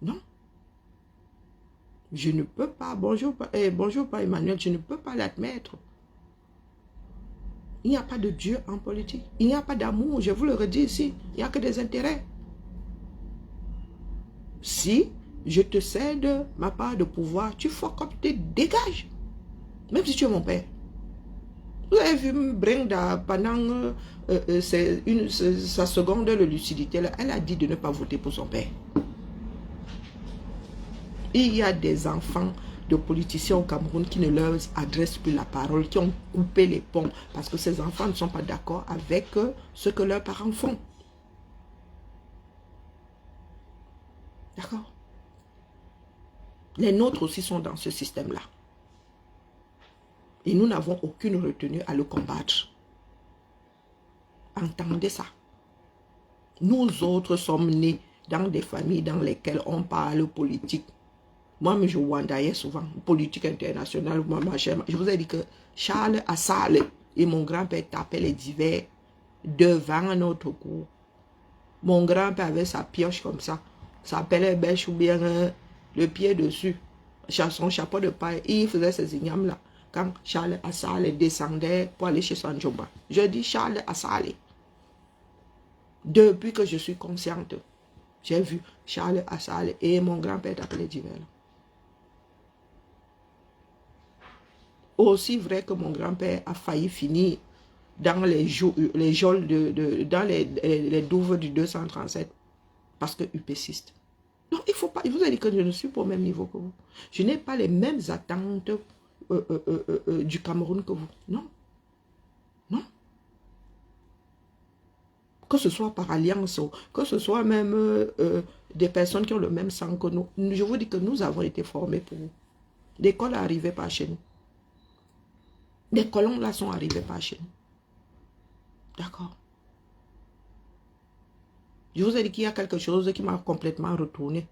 Non. Je ne peux pas, bonjour, bonjour pas Emmanuel, je ne peux pas l'admettre. Il n'y a pas de Dieu en politique. Il n'y a pas d'amour, je vous le redis ici. Il n'y a que des intérêts. Si je te cède ma part de pouvoir, tu fuck up, tu te dégages. Même si tu es mon père. Vous avez vu Brenda pendant sa seconde de lucidité, là, elle a dit de ne pas voter pour son père. Il y a des enfants de politiciens au Cameroun qui ne leur adressent plus la parole, qui ont coupé les ponts parce que ces enfants ne sont pas d'accord avec ce que leurs parents font. D'accord? Les nôtres aussi sont dans ce système-là. Et nous n'avons aucune retenue à le combattre. Entendez ça. Nous autres sommes nés dans des familles dans lesquelles on parle politique. Moi, je wandaillais souvent, politique internationale. Je vous ai dit que Charles Assale et mon grand-père tapaient les divers devant notre cour. Mon grand-père avait sa pioche comme ça. Ça s'appelait bêche ou bien le pied dessus. Son chapeau de paille. Et il faisait ces ignames-là. Quand Charles Assale descendait pour aller chez Sanjoba. Je dis Charles Assale. Depuis que je suis consciente, j'ai vu Charles Assale et mon grand-père taper les divers. Aussi vrai que mon grand-père a failli finir dans les geôles dans les douves du 237 parce que UPCiste. Non, il faut pas. Il vous a dit que je ne suis pas au même niveau que vous. Je n'ai pas les mêmes attentes du Cameroun que vous. Non. Non. Que ce soit par alliance, que ce soit même des personnes qui ont le même sang que nous. Je vous dis que nous avons été formés pour vous. L'école n'arrivait pas chez nous. Les colons là sont arrivés par chez nous. D'accord. Je vous ai dit qu'il y a quelque chose qui m'a complètement retourné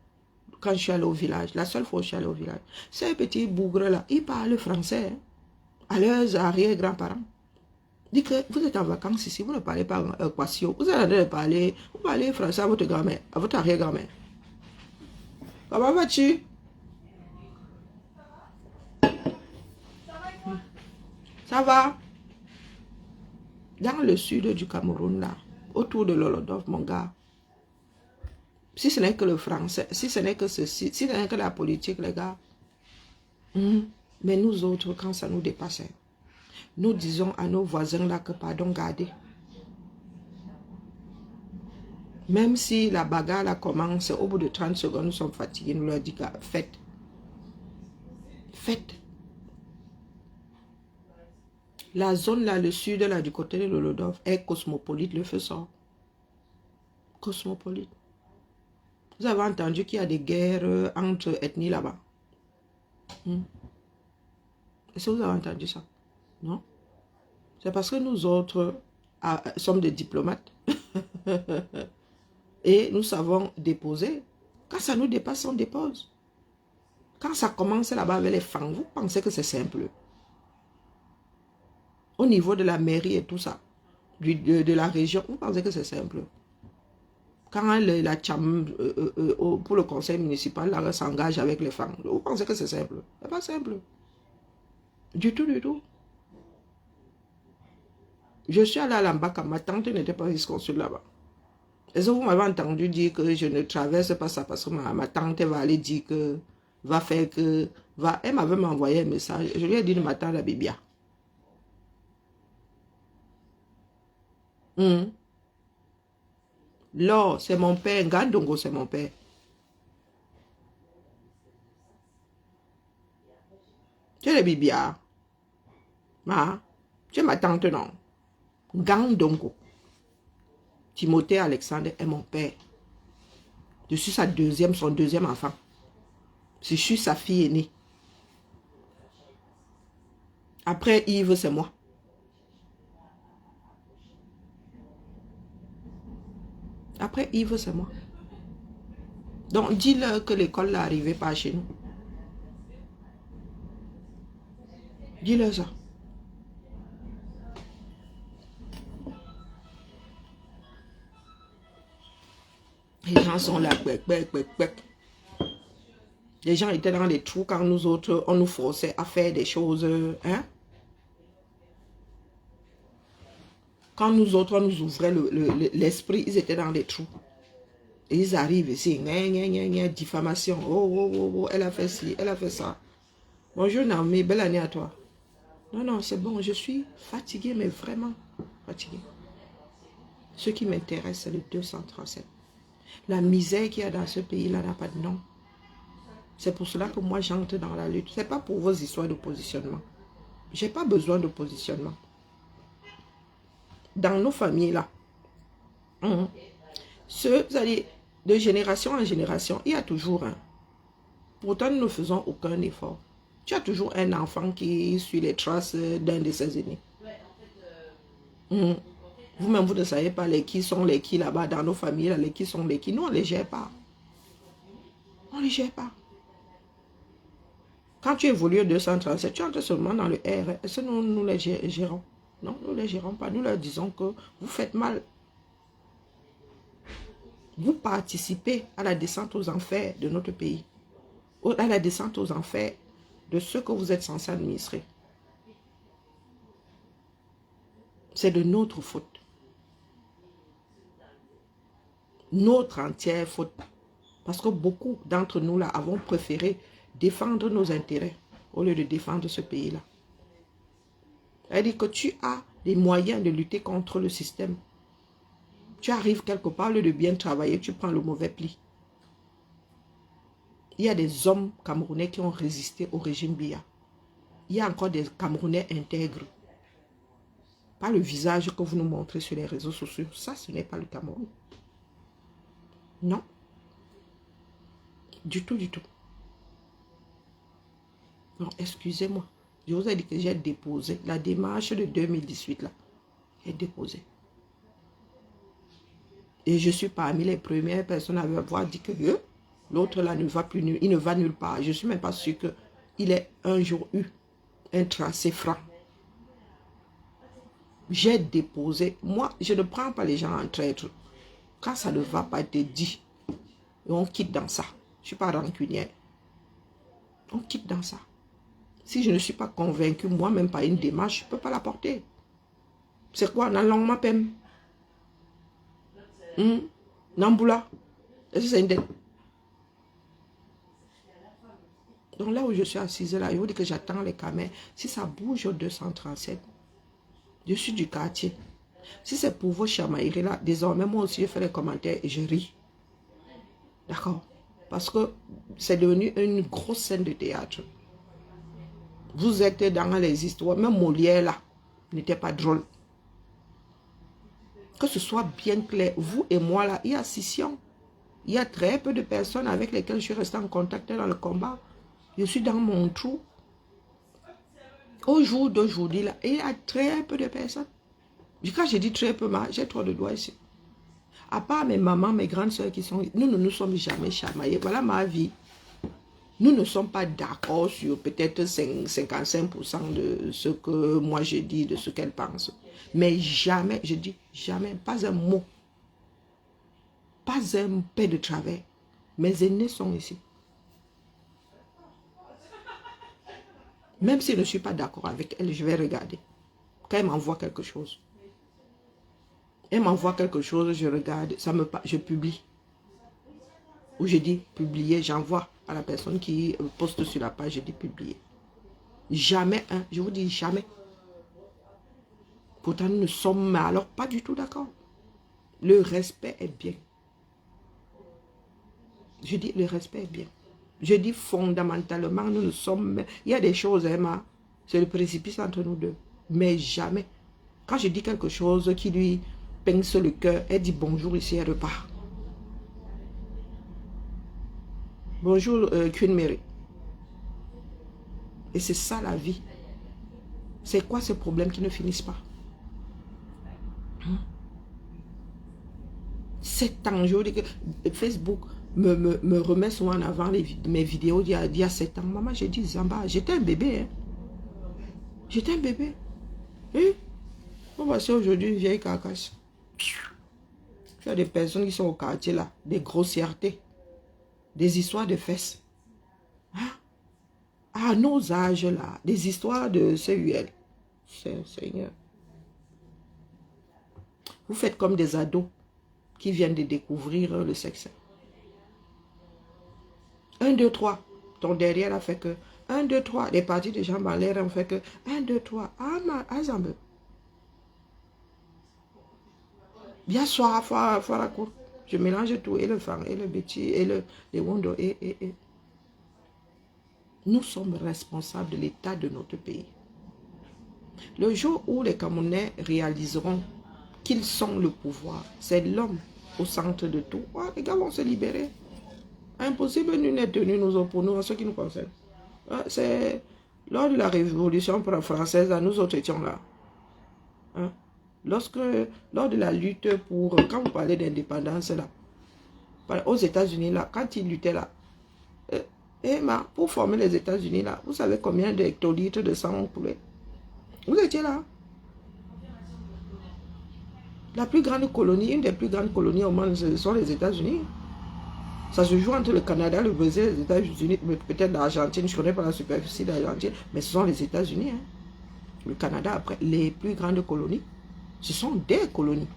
quand je suis allé au village. La seule fois où je suis allé au village. Ces petits bougres là, ils parlent français. Hein, à leurs arrière-grands-parents. Dit que vous êtes en vacances ici, vous ne parlez pas Kwasio. Vous allez parler, vous parlez français à votre grand-mère, à votre arrière-grand-mère. Comment vas-tu? Ça va? Dans le sud du Cameroun, là, autour de l'Olodov, mon gars, si ce n'est que le français, si ce n'est que ceci, si ce n'est que la politique, les gars, mais nous autres, quand ça nous dépasse, nous disons à nos voisins là que pardon, gardez. Même si la bagarre là commence, au bout de 30 secondes, nous sommes fatigués, nous leur disons, faites. Faites. La zone là, le sud là, du côté de l'Olodov, est cosmopolite, le feu sort. Cosmopolite. Vous avez entendu qu'il y a des guerres entre ethnies là-bas? Est-ce que vous avez entendu ça? Non? C'est parce que nous autres sommes des diplomates. Et nous savons déposer. Quand ça nous dépasse, on dépose. Quand ça commence là-bas avec les fangs, vous pensez que c'est simple? Au niveau de la mairie et tout ça, de la région, vous pensez que c'est simple? Quand la cham pour le conseil municipal s'engage avec les fangs, vous pensez que c'est simple? C'est pas simple. Du tout, du tout. Je suis allé à Lambaka, ma tante n'était pas vice-consul là-bas. Est-ce que vous m'avez entendu dire que je ne traverse pas ça parce que ma tante va aller dire que, va faire que, va, elle m'avait envoyé un message. Je lui ai dit de m'attendre à Bibia. Là, c'est mon père, Ngandongo, c'est mon père. Tu es le bibia. Ah, tu es ma tante, non? Gang Dongo. Timothée Alexandre est mon père. Je suis son deuxième enfant. Je suis sa fille aînée. Après Yves, c'est moi. Après Yves, c'est moi. Donc, dis-leur que l'école n'arrivait pas chez nous. Dis-leur ça. Les gens sont là, Les gens étaient dans les trous quand nous autres, on nous forçait à faire des choses. Hein? Quand nous autres, on nous ouvrait l'esprit, ils étaient dans les trous. Et ils arrivent ici, diffamation. Oh, elle a fait ci, elle a fait ça. Bonjour Naomi, belle année à toi. Non, c'est bon, je suis fatiguée, mais vraiment fatiguée. Ce qui m'intéresse, c'est le 237. La misère qu'il y a dans ce pays-là n'a pas de nom. C'est pour cela que moi, j'entre dans la lutte. Ce n'est pas pour vos histoires de positionnement. Je n'ai pas besoin de positionnement. Dans nos familles-là, c'est-à-dire, de génération en génération, il y a toujours un. Pourtant, nous ne faisons aucun effort. Tu as toujours un enfant qui suit les traces d'un de ses aînés. Vous-même, vous ne savez pas qui sont les qui là-bas dans nos familles, les qui sont les qui. Nous, on ne les gère pas. On ne les gère pas. Quand tu évolues au 237, tu entres seulement dans le R. Est-ce que nous les gérons? Non, nous ne les gérons pas. Nous leur disons que vous faites mal. Vous participez à la descente aux enfers de notre pays. À la descente aux enfers de ceux que vous êtes censés administrer. C'est de notre faute. Notre entière faute. Parce que beaucoup d'entre nous là avons préféré défendre nos intérêts au lieu de défendre ce pays-là. C'est-à-dire que tu as les moyens de lutter contre le système. Tu arrives quelque part, au lieu de bien travailler, tu prends le mauvais pli. Il y a des hommes camerounais qui ont résisté au régime Biya. Il y a encore des Camerounais intègres. Pas le visage que vous nous montrez sur les réseaux sociaux. Ça, ce n'est pas le Cameroun. Non. Du tout, du tout. Non, excusez-moi. Je vous ai dit que j'ai déposé la démarche de 2018 là. J'ai déposé. Et je suis parmi les premières personnes à avoir dit que l'autre là ne va plus, il ne va nulle part. Je ne suis même pas sûr qu'il ait un jour eu un tracé franc. J'ai déposé. Moi, je ne prends pas les gens en traître. Quand ça ne va pas, te dit. Et on quitte dans ça. Je ne suis pas rancunière. On quitte dans ça. Si je ne suis pas convaincue, moi-même par une démarche, je ne peux pas la porter. C'est quoi? Dans langue m'appelle. Namboula. Est-ce que c'est une dette? Donc là où je suis assise là, je vous dis que j'attends les caméras. Si ça bouge au 237, je suis du quartier. Si c'est pour vos chamailleries là, désormais moi aussi je fais les commentaires et je ris. D'accord? Parce que c'est devenu une grosse scène de théâtre. Vous êtes dans les histoires, même Molière là n'était pas drôle. Que ce soit bien clair, vous et moi là, il y a scission. Il y a très peu de personnes avec lesquelles je suis restée en contact dans le combat. Je suis dans mon trou. Au jour d'aujourd'hui là, il y a très peu de personnes. Quand je dis très peu, j'ai trop de doigts ici. À part mes mamans, mes grandes soeurs qui sont... Nous ne nous sommes jamais chamaillés. Voilà ma vie. Nous ne sommes pas d'accord sur peut-être 55% de ce que moi je dis, de ce qu'elle pense. Mais jamais, je dis jamais, pas un mot. Pas un peu de travers. Mes aînés sont ici. Même si je ne suis pas d'accord avec elle, je vais regarder. Quand elle m'envoie quelque chose. Elle m'envoie quelque chose, je regarde, je publie. Ou je dis publier, j'envoie à la personne qui poste sur la page, je dis publier. Jamais je vous dis jamais. Pourtant nous ne sommes alors pas du tout d'accord. Le respect est bien. Je dis le respect est bien. Je dis fondamentalement, nous ne sommes... Il y a des choses, Emma, c'est le précipice entre nous deux. Mais jamais. Quand je dis quelque chose qui lui pince le cœur, elle dit bonjour ici, elle repart. Bonjour, Queen Mary. Et c'est ça la vie. C'est quoi ces problèmes qui ne finissent pas? 7 ans, je dis que Facebook me remet souvent en avant mes vidéos d'il y a 7 ans. Maman, j'ai dit, Zamba, j'étais un bébé. Hein. J'étais un bébé. Et voici aujourd'hui une vieille carcasse. Tu as des personnes qui sont au quartier là, des grossièretés, des histoires de fesses. Hein? À nos âges là, des histoires de CUL. Seigneur. Vous faites comme des ados qui viennent de découvrir le sexe. 1, 2, 3. Ton derrière a fait que 1, 2, 3. Les parties de jambes en l'air ont fait que 1, 2, 3. Ah, Zambe. Bien soir, la cour. Je mélange tout, et le fang, et le béti, et les wondo, et. Nous sommes responsables de l'état de notre pays. Le jour où les Camerounais réaliseront qu'ils sont le pouvoir, c'est l'homme au centre de tout. Oh, les gars vont se libérer. Impossible, nous n'est tenu, nous opposons à ce qui nous concerne. C'est lors de la Révolution française, nous autres étions là. Hein? Lors de la lutte pour, quand vous parlez d'indépendance là, aux États-Unis là, quand ils luttaient là, pour former les États-Unis là, vous savez combien d'hectolitres de sang ont coulé? Vous étiez là. La plus grande colonie, une des plus grandes colonies au monde, ce sont les États-Unis. Ça se joue entre le Canada, le Brésil, les États-Unis, peut-être l'Argentine, je ne connais pas la superficie de l'Argentine, mais ce sont les États-Unis. Hein. Le Canada, après, les plus grandes colonies, ce sont des colonies.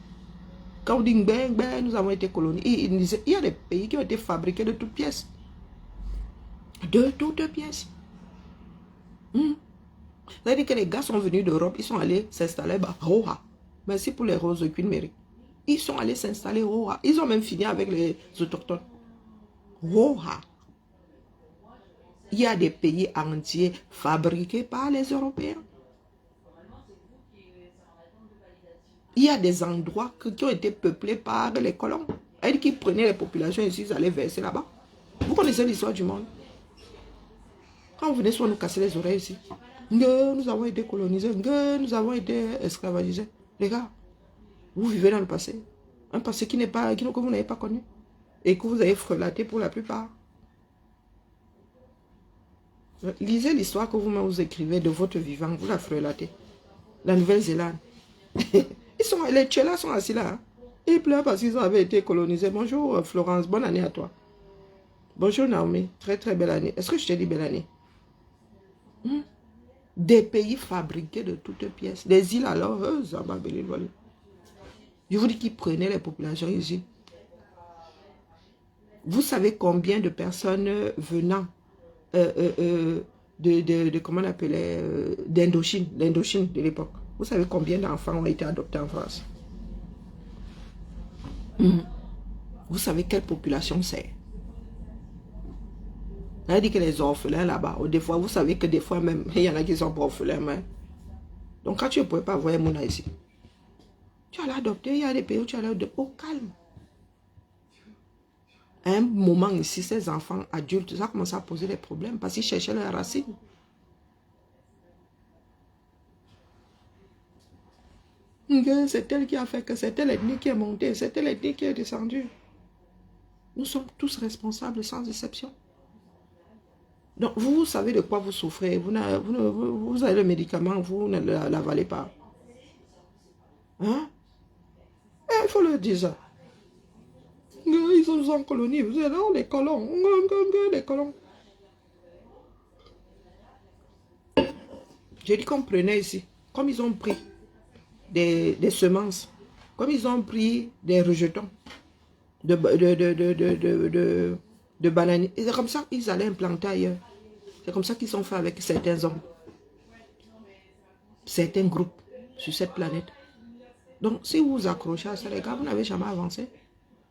Quand on dit nous avons été colonies, il y a des pays qui ont été fabriqués de toutes pièces. De toutes pièces. C'est-à-dire que les gars sont venus d'Europe, ils sont allés s'installer à Roha. Merci pour les roses de Queen Mary. Ils sont allés s'installer Roha. Ils ont même fini avec les autochtones. Roha. Il y a des pays entiers fabriqués par les Européens. Il y a des endroits qui ont été peuplés par les colons. Elles qui prenaient les populations ici, ils allaient verser là-bas. Vous connaissez l'histoire du monde. Quand vous venez soit nous casser les oreilles ici. Nous avons été colonisés. Nous avons été esclavagisés. Les gars, vous vivez dans le passé. Un passé que vous n'avez pas connu. Et que vous avez frelaté pour la plupart. Lisez l'histoire que vous-même vous écrivez de votre vivant. Vous la frelatez. La Nouvelle-Zélande. Les Tchélas sont assis là. Hein. Ils pleurent parce qu'ils avaient été colonisés. Bonjour Florence, bonne année à toi. Bonjour Naomi, très très belle année. Est-ce que je t'ai dit belle année? Des pays fabriqués de toutes pièces. Des îles alors, je vous dis qu'ils prenaient les populations ici. Vous savez combien de personnes venant comment on appelait, d'Indochine de l'époque. Vous savez combien d'enfants ont été adoptés en France? Vous savez quelle population c'est? Ça veut dire que les orphelins là-bas, des fois, vous savez que des fois même, il y en a qui sont pas orphelins. Mais... Donc quand tu ne pouvais pas voir Mouna ici, tu allais adopter, il y a des pays où tu allais adopter au calme. À un moment ici, ces enfants adultes, ça a commencé à poser des problèmes parce qu'ils cherchaient leurs racines. C'est elle qui a fait que c'est elle l'ethnie qui est montée, c'est elle l'ethnie qui est descendue. Nous sommes tous responsables sans exception. Donc, vous savez de quoi vous souffrez. Vous avez le médicament, vous ne l'avalez pas. Hein? Il faut le dire ça. Ils sont en colonie. Vous êtes là, les colons. Les colons. J'ai dit qu'on prenait ici. Comme ils ont pris des semences. Comme ils ont pris des rejetons de bananes. Et c'est comme ça qu'ils allaient implanter ailleurs. C'est comme ça qu'ils sont faits avec certains hommes. Certains groupes sur cette planète. Donc, si vous vous accrochez à ça, les gars, vous n'avez jamais avancé.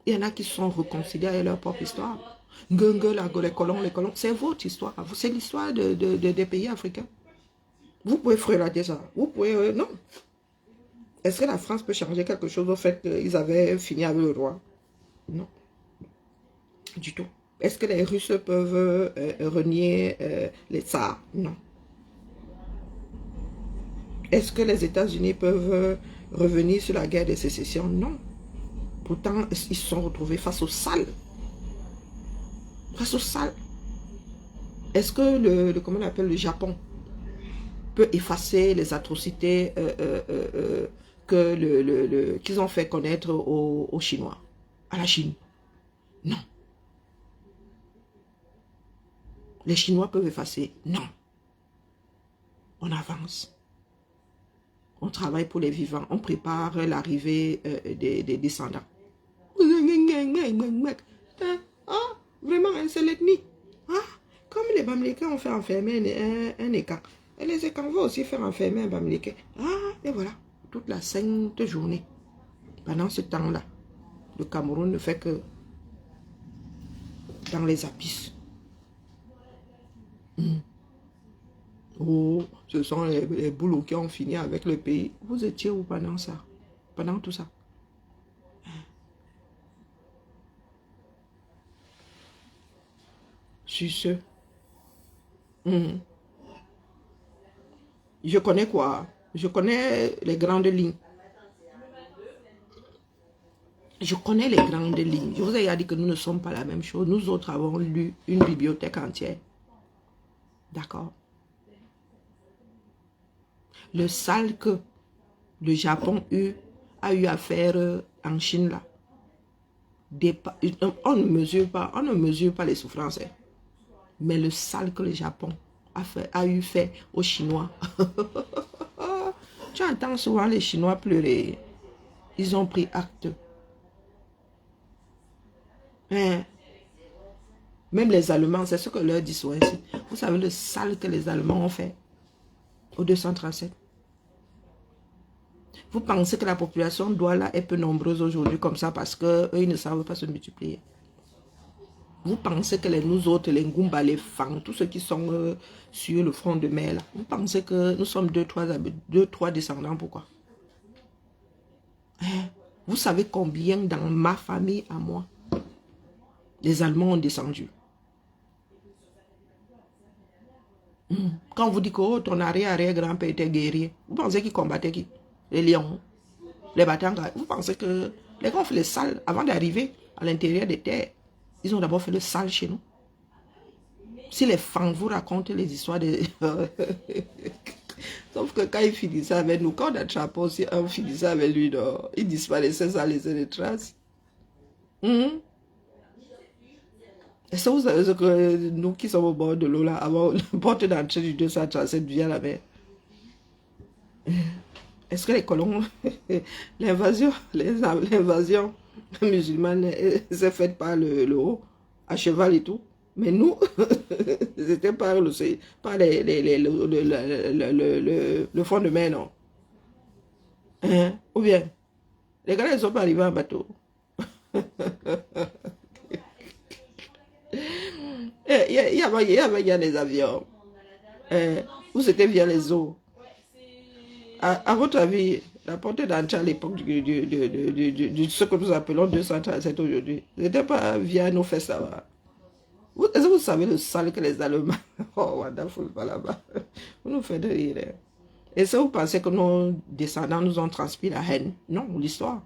Il y en a qui se sont réconciliés avec leur propre histoire. Les colons, c'est votre histoire. C'est l'histoire des pays africains. Vous pouvez frelater ça. Vous pouvez... non. Est-ce que la France peut changer quelque chose au fait qu'ils avaient fini avec le roi? Non. Du tout. Est-ce que les Russes peuvent renier les tsars? Non. Est-ce que les États-Unis peuvent revenir sur la guerre de sécession? Non. Pourtant, ils se sont retrouvés face au sale. Face au sale. Est-ce que comment on appelle, le Japon peut effacer les atrocités qu'ils ont fait connaître aux Chinois, à la Chine? Non. Les Chinois peuvent effacer? Non. On avance. On travaille pour les vivants. On prépare l'arrivée des descendants. Ah, vraiment, c'est l'ethnie. Ah, comme les Bamileke ont fait enfermer un écart. Et les écarts vont aussi faire enfermer un Bamileke. Ah, et voilà. Toute la sainte journée. Pendant ce temps-là, le Cameroun ne fait que dans les abysses. Oh, ce sont les boulots qui ont fini avec le pays. Vous étiez où pendant ça? Pendant tout ça? Sur ce. Je connais quoi? Je connais les grandes lignes. Je connais les grandes lignes. Je vous ai dit que nous ne sommes pas la même chose. Nous autres avons lu une bibliothèque entière. D'accord? Le sale que le Japon a eu à faire en Chine là. On ne mesure pas les souffrances. Hein. Mais le sale que le Japon a eu fait aux Chinois. Tu entends souvent les Chinois pleurer. Ils ont pris acte. Hein? Même les Allemands, c'est ce que leur dit souvent ici. Vous savez le sale que les Allemands ont fait au 237. Vous pensez que la population Douala est peu nombreuse aujourd'hui comme ça parce qu'eux, ils ne savent pas se multiplier. Vous pensez que nous autres, les Ngumba, les Fang, tous ceux qui sont sur le front de mer, là, vous pensez que nous sommes deux, trois descendants, pourquoi? Hein? Vous savez combien dans ma famille à moi, les Allemands ont descendu? Quand on vous dit que oh, ton arrière-grand-père était guerrier, vous pensez qu'ils combattaient qui? Les lions, les Batanga. Vous pensez que les gars ont fait le sale avant d'arriver à l'intérieur des terres. Ils ont d'abord fait le sale chez nous. Si les Fang vous racontent les histoires de... Sauf que quand ils finissaient avec nous, quand on attrapait aussi un finissait avec lui, non, il disparaissait sans laisser des traces. Est-ce que vous savez ce que nous qui sommes au bord de l'eau là, avant la porte d'entrée du 237 via la mer? Est-ce que les colons, l'invasion musulmane s'est faite par le haut, à cheval et tout? Mais nous, c'était par le fond de mer, non? Hein? Ou bien, les gars, ils sont pas arrivés en bateau. Il y a les avions. Ou c'était via les eaux. À votre avis, la portée d'entrée à l'époque de ce que nous appelons 237 aujourd'hui, c'était pas via nos fesses là-bas. Est-ce que vous savez le sale que les Allemands... Oh, wonderful, pas là-bas. Vous nous faites rire. Hein. Et ça, vous pensez que nos descendants nous ont transmis la haine? Non, l'histoire.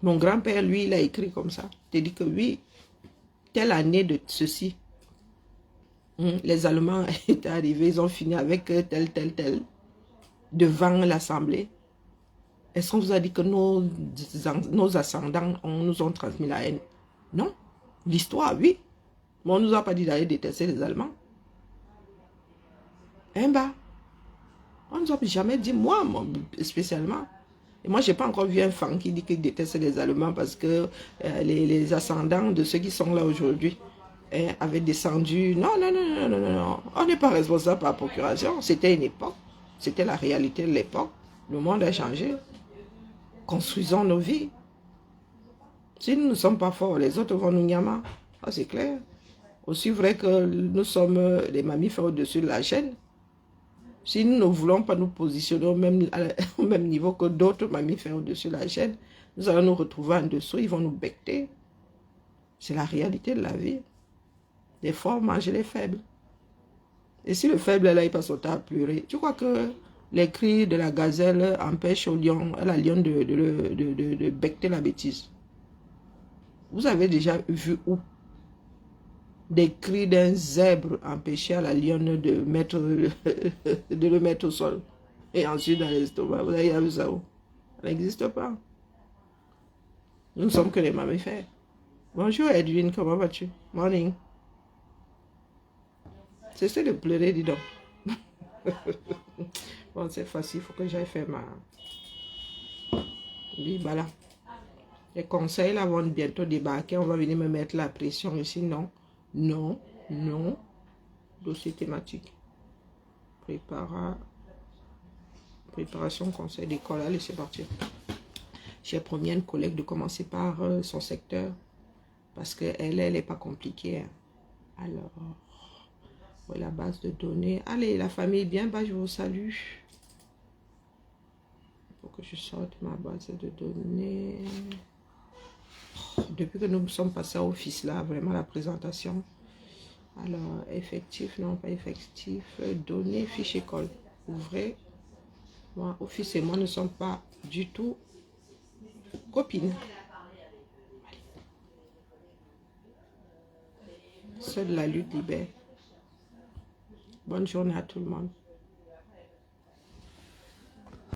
Mon grand-père, lui, il a écrit comme ça. Il dit que oui, telle année de ceci, les Allemands étaient arrivés, ils ont fini avec tel, devant l'Assemblée. Est-ce qu'on vous a dit que nos ascendants nous ont transmis la haine? Non. L'histoire, oui. Mais on ne nous a pas dit d'aller détester les Allemands. Hein, bah. On ne nous a jamais dit, moi spécialement. Et moi, je n'ai pas encore vu un fan qui dit qu'il déteste les Allemands parce que les ascendants de ceux qui sont là aujourd'hui avaient descendu. Non. On n'est pas responsable par procuration. C'était une époque. C'était la réalité de l'époque. Le monde a changé. Construisons nos vies. Si nous ne sommes pas forts, les autres vont nous nyama. Ah, c'est clair. Aussi vrai que nous sommes des mammifères au-dessus de la chaîne. Si nous ne voulons pas nous positionner au même niveau que d'autres mammifères au-dessus de la chaîne, nous allons nous retrouver en dessous, ils vont nous becter. C'est la réalité de la vie. Les forts mangent les faibles. Et si le faible, là, il passe son temps à pleurer, tu crois que les cris de la gazelle empêchent au lion, à la lionne de becter la bêtise? Vous avez déjà vu où des cris d'un zèbre empêchaient à la lionne de le mettre au sol et ensuite dans l'estomac? Vous avez vu ça où? Ça n'existe pas. Nous ne sommes que des mammifères. Bonjour Edwin, comment vas-tu? Morning. Cessez de pleurer, dis donc. Bon, c'est facile, il faut que j'aille faire ma... Oui, voilà. Les conseils là vont bientôt débarquer. On va venir me mettre la pression ici. Non, non, non. Dossier thématique. Préparation conseil d'école. Allez, c'est parti. J'ai promis à une collègue de commencer par son secteur. Parce qu'elle n'est pas compliquée. Hein. Alors, ouais, la base de données. Allez, la famille, bien bas, je vous salue. Il faut que je sorte ma base de données. Depuis que nous sommes passés à Office, là, vraiment la présentation. Alors, effectif, non, pas effectif. Données, fiche école. Ouvrez. Moi, Office et moi ne sommes pas du tout copines. Seule la lutte libère. Bonne journée à tout le monde.